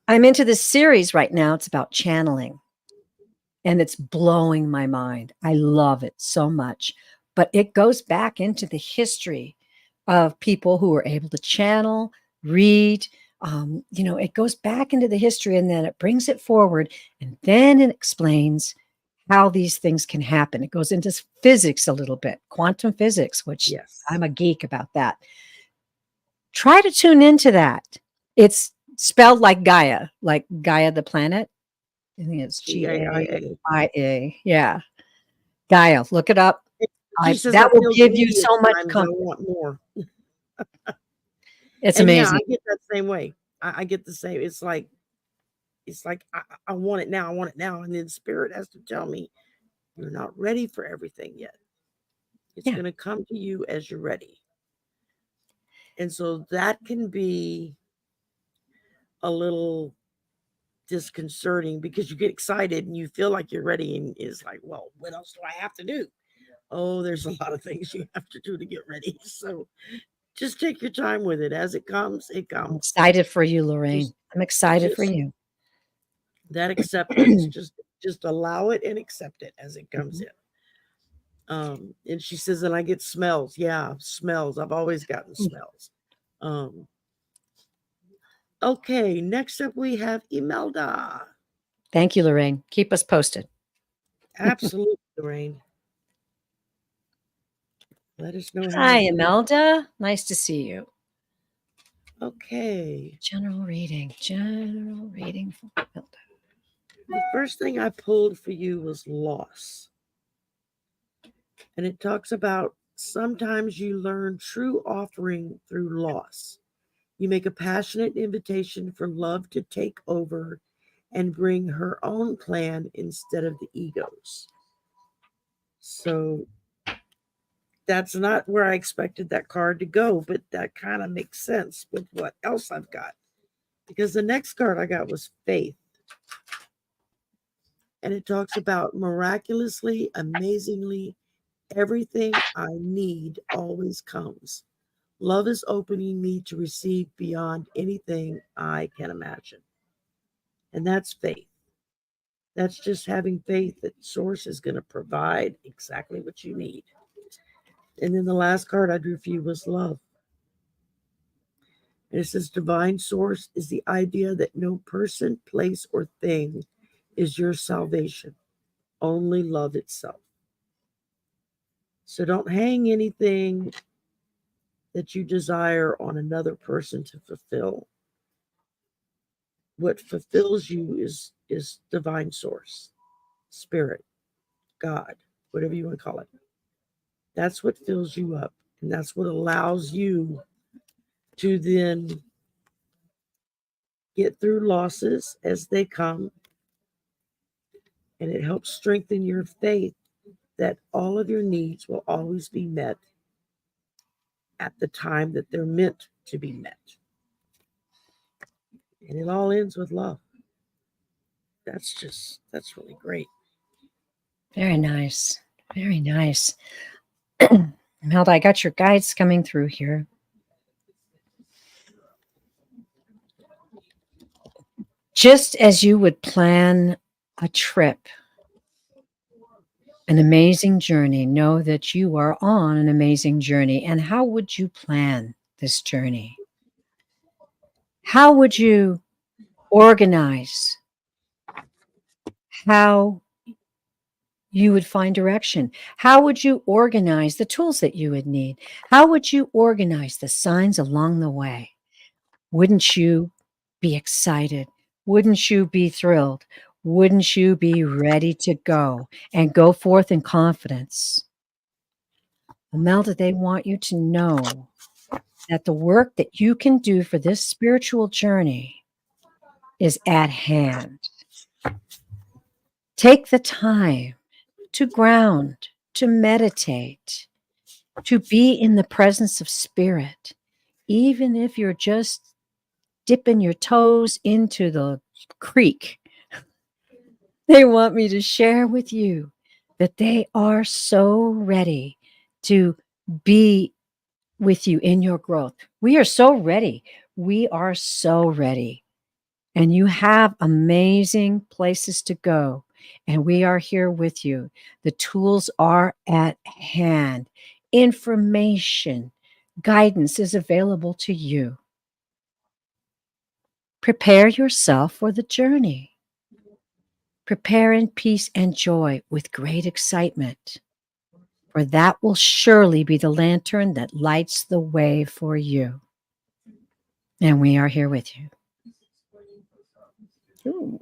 I'm into this series right now. It's about channeling, and it's blowing my mind. I love it so much. but it goes back into the history of people who were able to channel, read. It goes back into the history, and then it brings it forward, and then it explains how these things can happen. It goes into physics a little bit, quantum physics, which Yes. I'm a geek about that. Try to tune into that. It's spelled like Gaia the planet. I think it's Gaia. Yeah. Gaia. Look it up. She says, That will feel give you greedy so at much times, I comfort. want more. It's And yeah, amazing. I get that same way. I get the same. It's like I want it now. I want it now. And then spirit has to tell me, you're not ready for everything yet. It's going to come to you as you're ready. And so that can be a little disconcerting because you get excited and you feel like you're ready, and it's like, well, what else do I have to do? Oh, there's a lot of things you have to do to get ready. So just take your time with it. As it comes, it comes. I'm excited for you, Lorraine. I'm excited for you. That acceptance, just allow it and accept it as it comes in. And she says, and I get smells. Yeah, smells. I've always gotten smells. Okay, next up we have Imelda. Thank you, Lorraine. Keep us posted. Absolutely, Lorraine. Let us know. Hi, Imelda. Nice to see you. Okay. General reading for Imelda. The first thing I pulled for you was loss. And it talks about sometimes you learn true offering through loss. You make a passionate invitation for love to take over and bring her own plan instead of the ego's. So that's not where I expected that card to go, but that kind of makes sense with what else I've got. Because the next card I got was faith. And it talks about miraculously, amazingly, everything I need always comes. Love is opening me to receive beyond anything I can imagine. And that's faith. That's just having faith that Source is going to provide exactly what you need. And then the last card I drew for you was love. And it says divine source is the idea that no person, place, or thing is your salvation, only love itself. So don't hang anything that you desire on another person to fulfill. What fulfills you is divine source, spirit, God, whatever you want to call it. That's what fills you up. And that's what allows you to then get through losses as they come. And it helps strengthen your faith that all of your needs will always be met at the time that they're meant to be met. And it all ends with love. That's really great. Very nice. Very nice. Imelda, I got your guides coming through here. Just as you would plan a trip, an amazing journey, know that you are on an amazing journey. And how would you plan this journey? How would you organize? How you would find direction? How would you organize the tools that you would need? How would you organize the signs along the way? Wouldn't you be excited? Wouldn't you be thrilled? Wouldn't you be ready to go and go forth in confidence? Imelda, they want you to know that the work that you can do for this spiritual journey is at hand. Take the time to ground, to meditate, to be in the presence of spirit, even if you're just dipping your toes into the creek. They want me to share with you that they are so ready to be with you in your growth. We are so ready. We are so ready. And you have amazing places to go. and we are here with you. The tools are at hand. Information, guidance is available to you. Prepare yourself for the journey. Prepare in peace and joy with great excitement, for that will surely be the lantern that lights the way for you. And we are here with you. Ooh.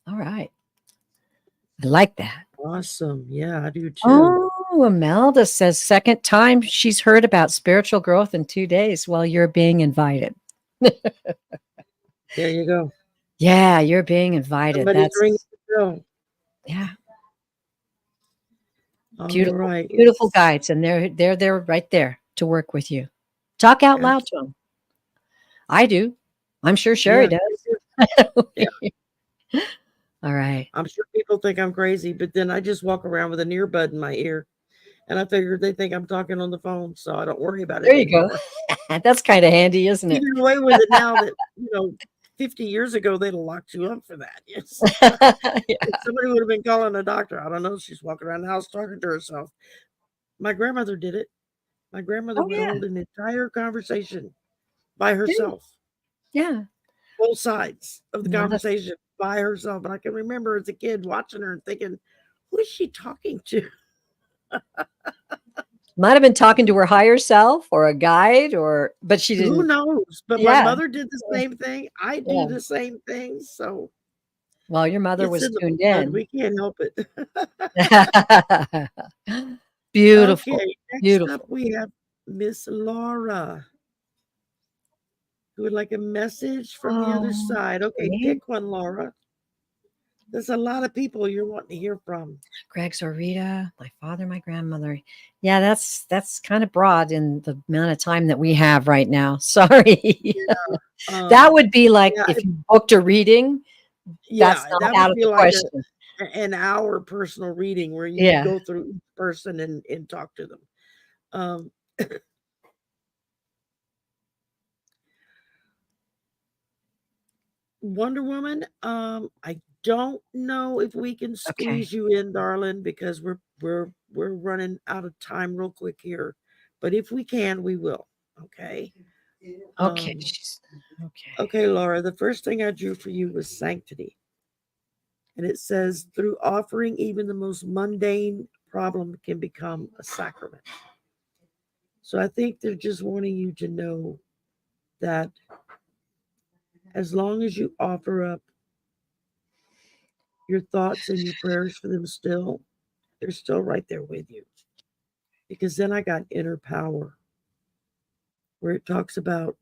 All right. I like that. Awesome. Yeah, I do too. Oh, Imelda says second time she's heard about spiritual growth in 2 days. Well, you're being invited. There you go. Yeah, you're being invited. Somebody's ringing the bell. Yeah. All Beautiful, right. beautiful guides, and they're right there to work with you. Talk out loud to them. I do. I'm sure Sherry does. Yeah. All right. I'm sure people think I'm crazy, but then I just walk around with an earbud in my ear, and I figured they think I'm talking on the phone, so I don't worry about it. There you go. That's kind of handy, isn't it? You get away with it now that 50 years ago they'd have locked you up for that. Yes. Yeah. Somebody would have been calling a doctor. I don't know. She's walking around the house talking to herself. My grandmother did it. My grandmother would hold an entire conversation by herself. Yeah. Both sides of the conversation by herself. And I can remember as a kid watching her and thinking, who is she talking to? Might have been talking to her higher self or a guide, but she didn't. Who knows? But my mother did the same thing. I do the same thing. So, well, your mother was tuned in. We can't help it. Beautiful. Okay, next beautiful. up we have Miss Laura, who would like a message from the other side. Okay, pick one, Laura. There's a lot of people you're wanting to hear from. Greg Zorita, my father, my grandmother. Yeah, that's kind of broad in the amount of time that we have right now. Sorry. Yeah. That would be like if you booked a reading. That's not that out would of be the like question. an hour personal reading where you go through each person and talk to them. Wonder Woman, I don't know if we can squeeze you in, darling, because we're running out of time real quick here. But if we can, we will. Okay. Okay. Okay, Laura. The first thing I drew for you was sanctity. And it says, through offering, even the most mundane problem can become a sacrament. So I think they're just wanting you to know that as long as you offer up your thoughts and your prayers for them still, they're still right there with you. Because then I got inner power, where it talks about,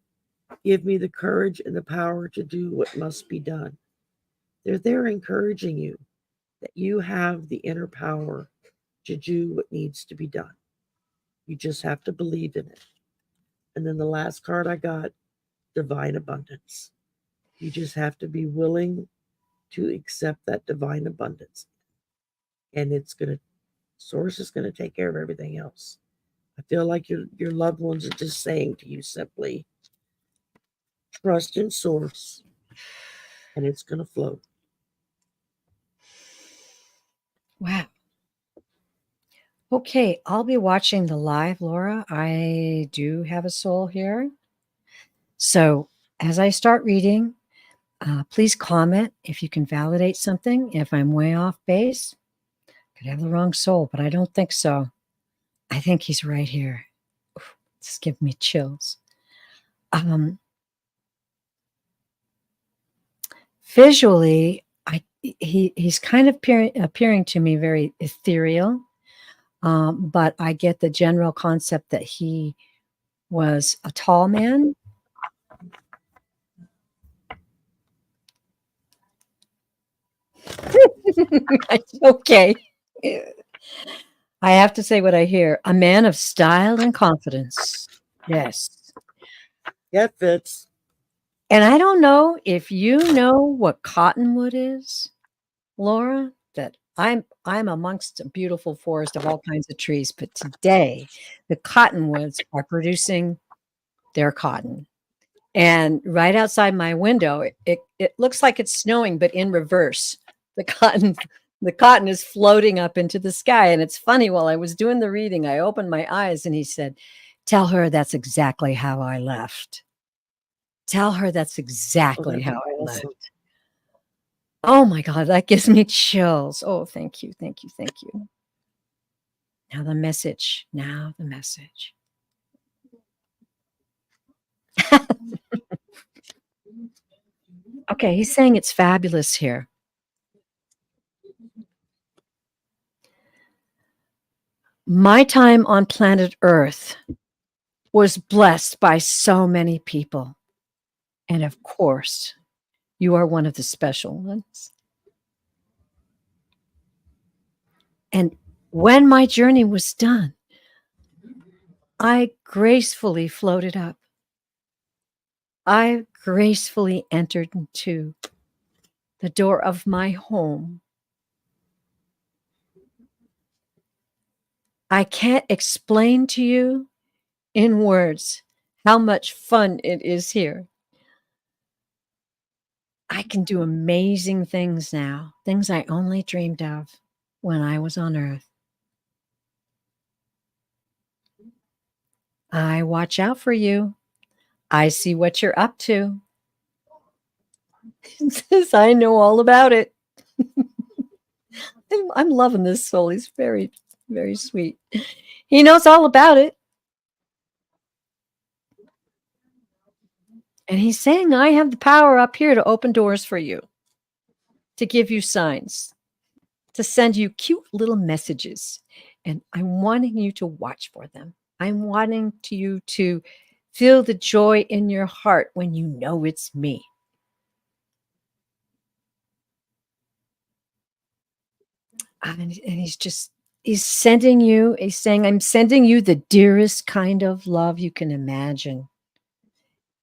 give me the courage and the power to do what must be done. They're there encouraging you that you have the inner power to do what needs to be done. You just have to believe in it. And then the last card I got, divine abundance. You just have to be willing to accept that divine abundance. And Source is going to take care of everything else. I feel like your loved ones are just saying to you simply, trust in Source, and it's going to flow. Wow. Okay, I'll be watching the live, Laura. I do have a soul here. So as I start reading, please comment if you can validate something. If I'm way off base, could have the wrong soul, but I don't think so. I think he's right here. It's giving me chills. Visually, he's kind of appearing to me very ethereal, but I get the general concept that he was a tall man. Okay. I have to say what I hear. A man of style and confidence. Yes. That fits. And I don't know if you know what cottonwood is, Laura, that I'm amongst a beautiful forest of all kinds of trees, but today the cottonwoods are producing their cotton. And right outside my window, it looks like it's snowing, but in reverse. the cotton is floating up into the sky. And it's funny, while I was doing the reading, I opened my eyes and he said, "Tell her that's exactly how I left. Tell her that's Oh, exactly that's how I awesome. left." Oh my God, that gives me chills. Oh, thank you, thank you, thank you. Now the message. Now the message. Okay, he's saying it's fabulous here. My time on planet Earth was blessed by so many people. And of course, you are one of the special ones. And when my journey was done, I gracefully floated up. I gracefully entered into the door of my home. I can't explain to you in words how much fun it is here. I can do amazing things now, things I only dreamed of when I was on Earth. I watch out for you. I see what you're up to. He says, I know all about it. I'm loving this soul. He's very, very sweet. He knows all about it. And he's saying, I have the power up here to open doors for you, to give you signs, to send you cute little messages. And I'm wanting you to watch for them. I'm wanting you to feel the joy in your heart when you know it's me. And he's sending you, he's saying, I'm sending you the dearest kind of love you can imagine.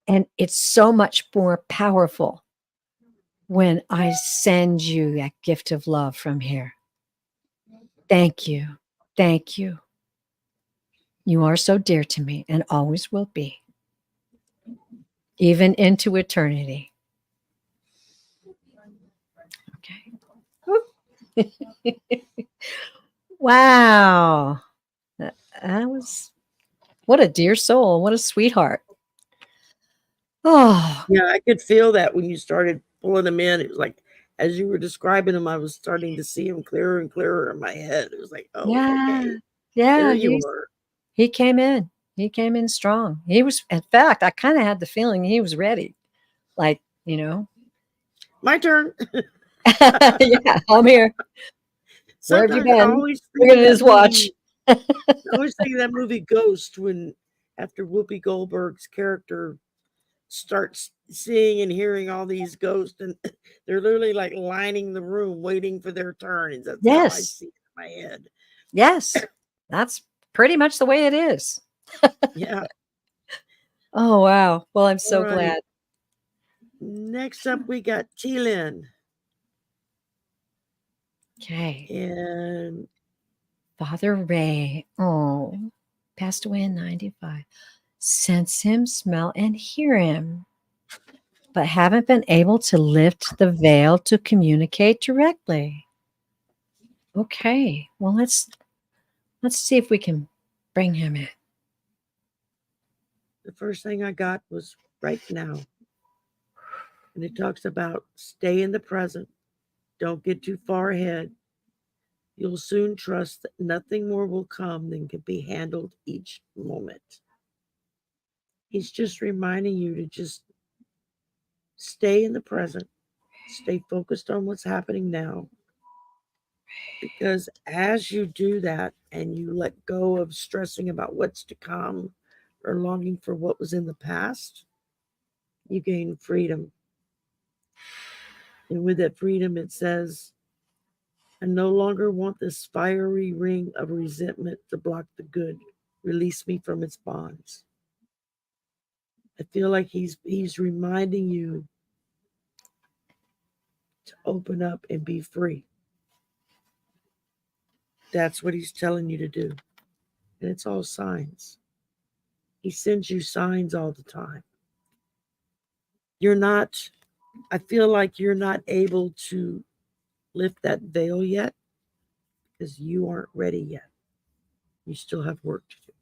And it's so much more powerful when I send you that gift of love from here. Thank you. Thank you. You are so dear to me and always will be, even into eternity. Okay. Wow. That was, what a dear soul. What a sweetheart. Oh, Yeah, I could feel that when you started pulling them in. It was like, as you were describing them, I was starting to see them clearer and clearer in my head. It was like, oh, yeah. okay, Yeah. there you are. He came in. He came in strong. He was, in fact, I kind of had the feeling he was ready. Like, My turn. yeah, I'm here. Where have you Sometimes I been? always think Look of at that his watch. movie. I always think of that movie Ghost, when after Whoopi Goldberg's character starts seeing and hearing all these ghosts, and they're literally like lining the room waiting for their turn. And that's how I Yes. see it in my head. Yes. That's pretty much the way it is. Yeah. Oh, wow. Well, I'm so All right. glad. Next up, we got T-Lin. Okay. And Father Ray, passed away in 95. Sense him, smell, and hear him, but haven't been able to lift the veil to communicate directly. Okay. Well, let's see if we can bring him in. the first thing I got was right now. And it talks about stay in the present. Don't get too far ahead. You'll soon trust that nothing more will come than can be handled each moment. He's just reminding you to just stay in the present, stay focused on what's happening now. Because as you do that and you let go of stressing about what's to come or longing for what was in the past, you gain freedom. And with that freedom, it says, I no longer want this fiery ring of resentment to block the good. Release me from its bonds. I feel like he's reminding you to open up and be free. That's what he's telling you to do. And it's all signs. He sends you signs all the time. You're not, I feel like you're not able to lift that veil yet, because you aren't ready yet. You still have work to do.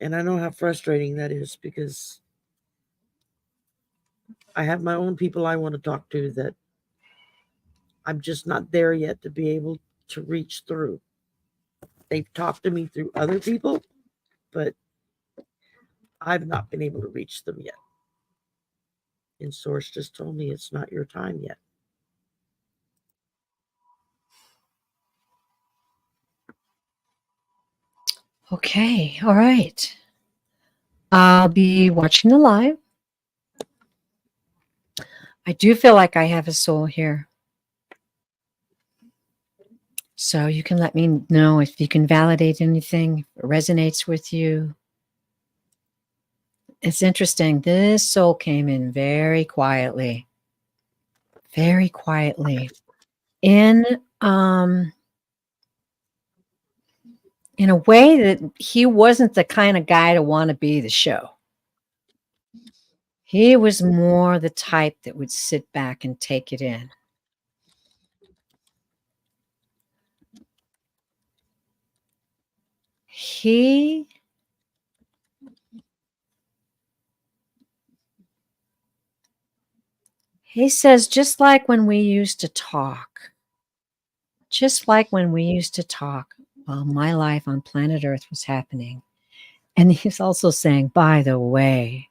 And I know how frustrating that is, because I have my own people I want to talk to that I'm just not there yet to be able to reach through. They've talked to me through other people, but I've not been able to reach them yet. And Source just told me it's not your time yet. Okay. All right. I'll be watching the live. I do feel like I have a soul here. So you can let me know if you can validate anything, if it resonates with you. It's interesting. This soul came in very quietly. Very quietly. In a way that he wasn't the kind of guy to want to be the show. He was more the type that would sit back and take it in. He says, just like when we used to talk, while my life on planet Earth was happening. And he's also saying, by the way,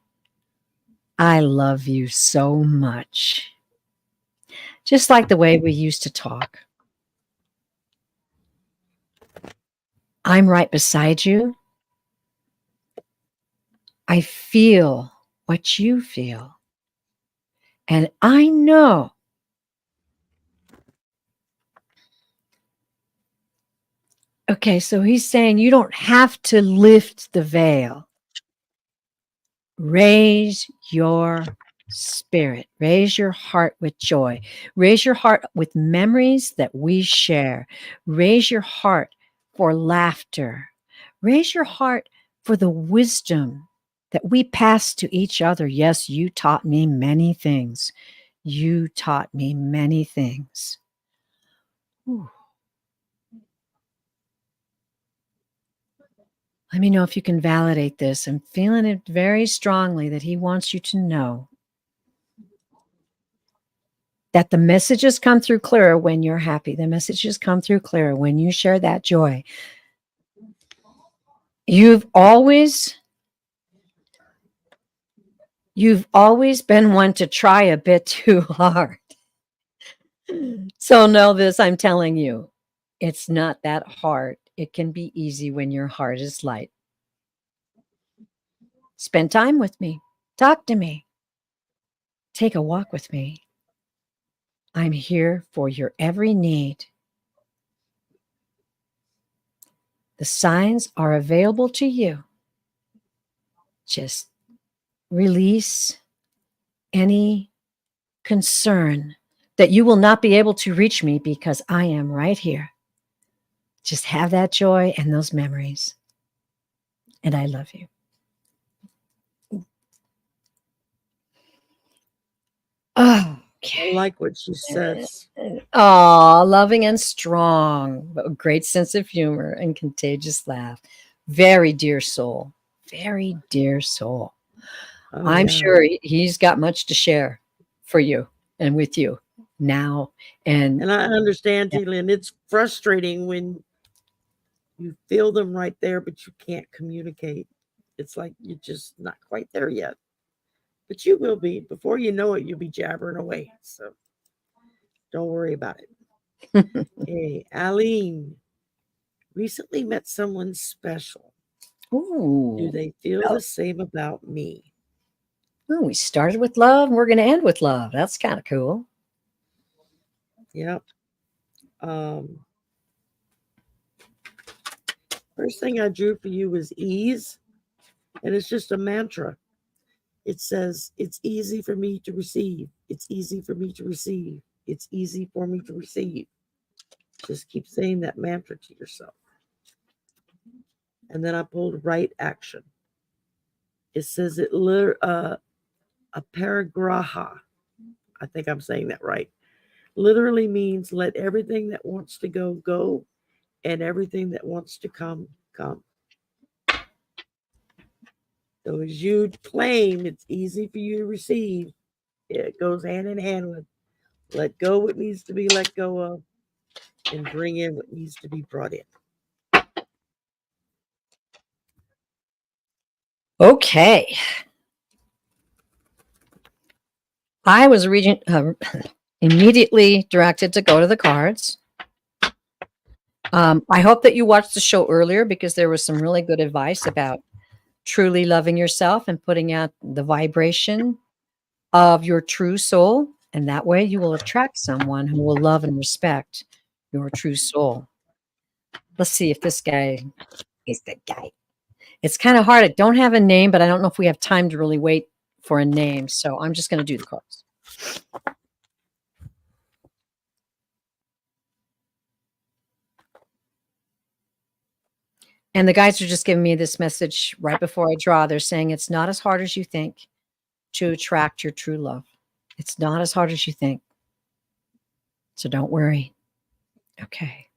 I love you so much. Just like the way we used to talk. I'm right beside you. I feel what you feel. And I know okay, so he's saying you don't have to lift the veil. Raise your spirit. Raise your heart with joy. Raise your heart with memories that we share. Raise your heart for laughter. Raise your heart for the wisdom that we pass to each other. Yes, you taught me many things. You taught me many things. Ooh. Let me know if you can validate this. I'm feeling it very strongly that he wants you to know that the messages come through clearer when you're happy. The messages come through clearer when you share that joy. You've always been one to try a bit too hard. So know this, I'm telling you, it's not that hard. It can be easy when your heart is light. Spend time with me. Talk to me. Take a walk with me. I'm here for your every need. The signs are available to you. Just release any concern that you will not be able to reach me because I am right here. Just have that joy and those memories. And I love you. Oh, okay. I like what she says. Oh, loving and strong, but a great sense of humor and contagious laugh. Very dear soul. Very dear soul. Oh, I'm yeah. sure he's got much to share for you and with you now. And I understand, T-Lynn, it's frustrating when you feel them right there, but you can't communicate. It's like you're just not quite there yet. But you will be. Before you know it, you'll be jabbering away. So don't worry about it. Hey, Aline, recently met someone special. ooh, Do they feel the same about me? ooh, we started with love and we're going to end with love. That's kind of cool. Yep. First thing I drew for you was ease, and it's just a mantra. It says, it's easy for me to receive. It's easy for me to receive. It's easy for me to receive. Just keep saying that mantra to yourself. And then I pulled right action. It says a paragraha. I think I'm saying that right. Literally means let everything that wants to go, go, and everything that wants to come, come. So as you claim, it's easy for you to receive. It goes hand in hand with let go what needs to be let go of and bring in what needs to be brought in. Okay. I was immediately directed to go to the cards. I hope that you watched the show earlier because there was some really good advice about truly loving yourself and putting out the vibration of your true soul. And that way you will attract someone who will love and respect your true soul. Let's see if this guy is the guy. It's kind of hard. I don't have a name, but I don't know if we have time to really wait for a name. So I'm just going to do the cards. And the guys are just giving me this message right before I draw. They're saying it's not as hard as you think to attract your true love. It's not as hard as you think. So don't worry. Okay.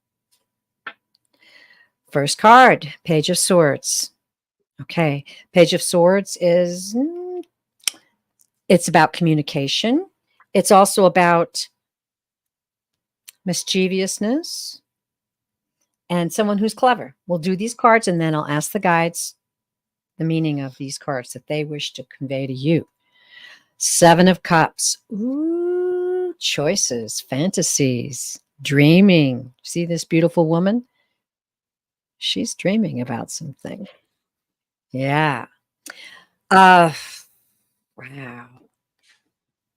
First card, Page of Swords. Okay. Page of Swords is, it's about communication. It's also about mischievousness and someone who's clever. We'll do these cards and then I'll ask the guides the meaning of these cards that they wish to convey to you. Seven of Cups. Ooh, choices, fantasies, dreaming. See this beautiful woman? She's dreaming about something. Yeah. Wow.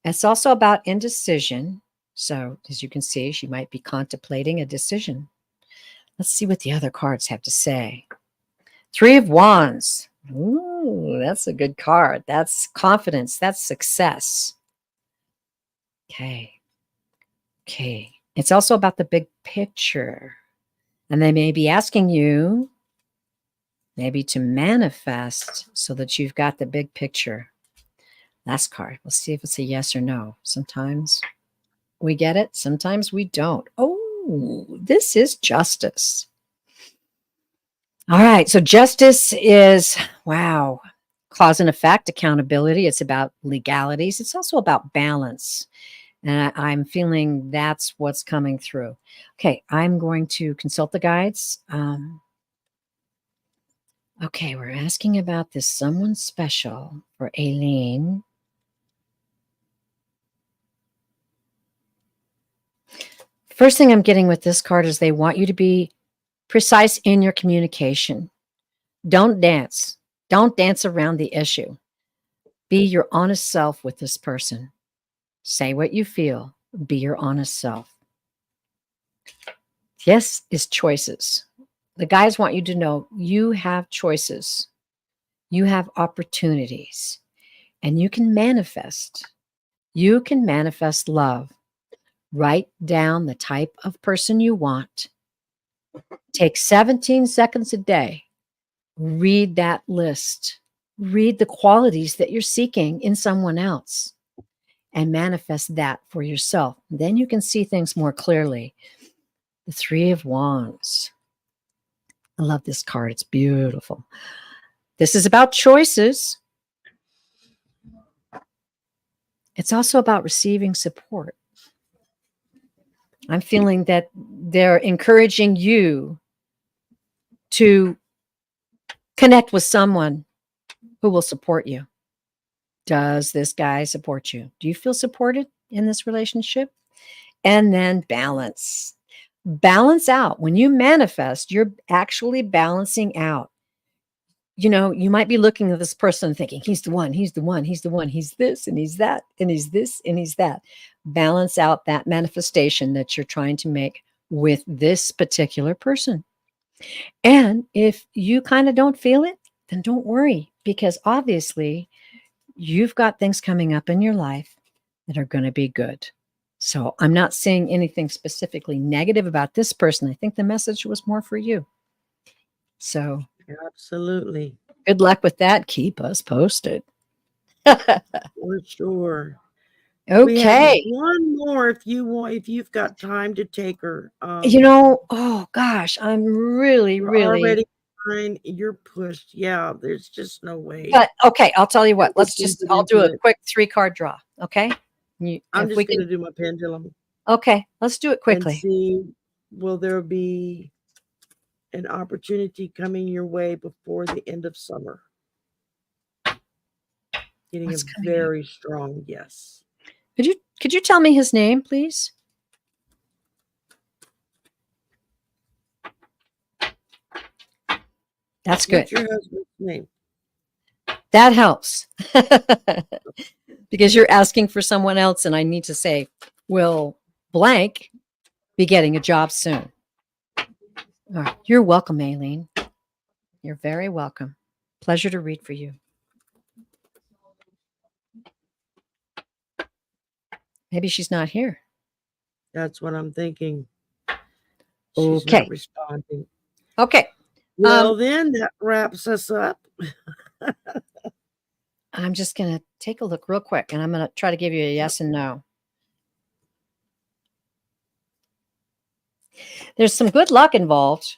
It's also about indecision. So as you can see, she might be contemplating a decision. Let's see what the other cards have to say. Three of Wands. Ooh, that's a good card. That's confidence. That's success. Okay. Okay. It's also about the big picture. And they may be asking you maybe to manifest so that you've got the big picture. Last card. We'll see if it's a yes or no. Sometimes we get it. Sometimes we don't. Oh, this is Justice. All right. So justice is, wow, cause and effect, accountability. It's about legalities. It's also about balance. And I'm feeling that's what's coming through. Okay. I'm going to consult the guides. Okay. We're asking about this someone special for Aileen. First thing I'm getting with this card is they want you to be precise in your communication. Don't dance. Don't dance around the issue. Be your honest self with this person. Say what you feel. Be your honest self. Yes is choices. The guys want you to know you have choices. You have opportunities. And you can manifest. You can manifest love. Write down the type of person you want. Take 17 seconds a day. Read that list. Read the qualities that you're seeking in someone else and manifest that for yourself. Then you can see things more clearly. The Three of Wands. I love this card. It's beautiful. This is about choices. It's also about receiving support. I'm feeling that they're encouraging you to connect with someone who will support you. Does this guy support you? Do you feel supported in this relationship? And then balance. Balance out. When you manifest, you're actually balancing out. You know, you might be looking at this person thinking, he's the one, he's the one, he's the one, he's this, and he's that, and he's this, and he's that. Balance out that manifestation that you're trying to make with this particular person. And if you kind of don't feel it, then don't worry, because obviously you've got things coming up in your life that are going to be good. So I'm not saying anything specifically negative about this person. I think the message was more for you. So absolutely. Good luck with that. Keep us posted. For sure. We have Okay. one more if you want, if you've got time to take her. Oh gosh, I'm really, We're really. already behind. You're pushed. Yeah, there's just no way But okay, I'll tell you what. that we can get I'll do into a it. quick 3-card draw. Okay. I'm If we just going can. to do my pendulum Okay, let's do it and quickly. see, will there be an opportunity coming your way before the end of summer? Getting What's a coming up? very strong yes. Could you tell me his name, please? That's good. What's your husband's name? That helps. Because you're asking for someone else, and I need to say, will blank be getting a job soon? All right. You're welcome, Aileen. You're very welcome. Pleasure to read for you. Maybe she's not here. That's what I'm thinking. She's Okay. not responding. Okay. Well, then that wraps us up. I'm just going to take a look real quick, and I'm going to try to give you a yes and no. There's some good luck involved.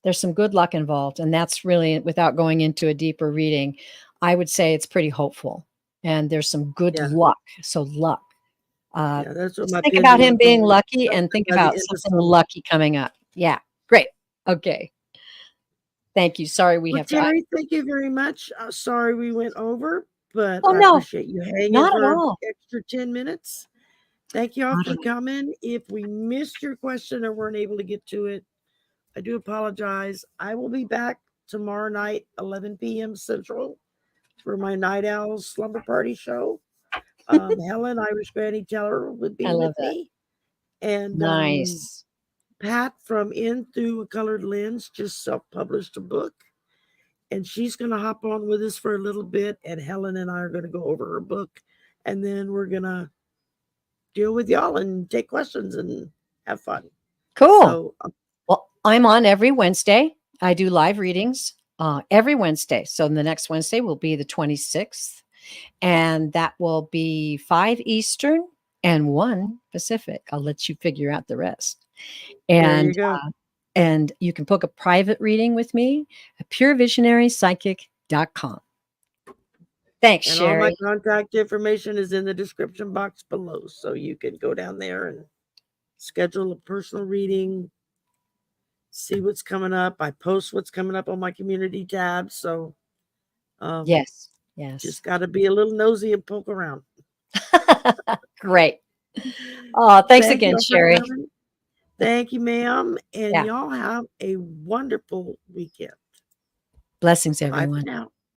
And that's really, without going into a deeper reading, I would say it's pretty hopeful. And there's some good luck. So luck. Yeah, that's what my Think about him pendulum being told me. lucky and think By the about end of something summer. lucky coming up. Yeah, great. Okay. Thank you. Sorry we Well, have to. Teri, thank you very much. Sorry we went over, but Oh, I no, appreciate you hanging not at for an all. extra 10 minutes. Thank you all Not for at all. coming. If we missed your question or weren't able to get to it, I do apologize. I will be back tomorrow night, 11 p.m. Central, for my Night Owl Slumber Party show. Helen, Irish Granny Teller, would be I love with that. me. And Nice. Pat from In Through a Colored Lens just self-published a book. And she's going to hop on with us for a little bit. And Helen and I are going to go over her book. And then we're going to deal with y'all and take questions and have fun. Cool. So, well, I'm on every Wednesday. I do live readings every Wednesday. So the next Wednesday will be the 26th. And that will be 5 Eastern and 1 Pacific. I'll let you figure out the rest. And there you go. And you can book a private reading with me at purevisionarypsychic.com. Thanks, And Sherry. all my contact information is in the description box below. So you can go down there and schedule a personal reading, see what's coming up. I post what's coming up on my community tab. So yes. Just got to be a little nosy and poke around. Great. Oh, thanks again, Sherry. Thank you, ma'am. And y'all have a wonderful weekend. Blessings, everyone. Bye for now.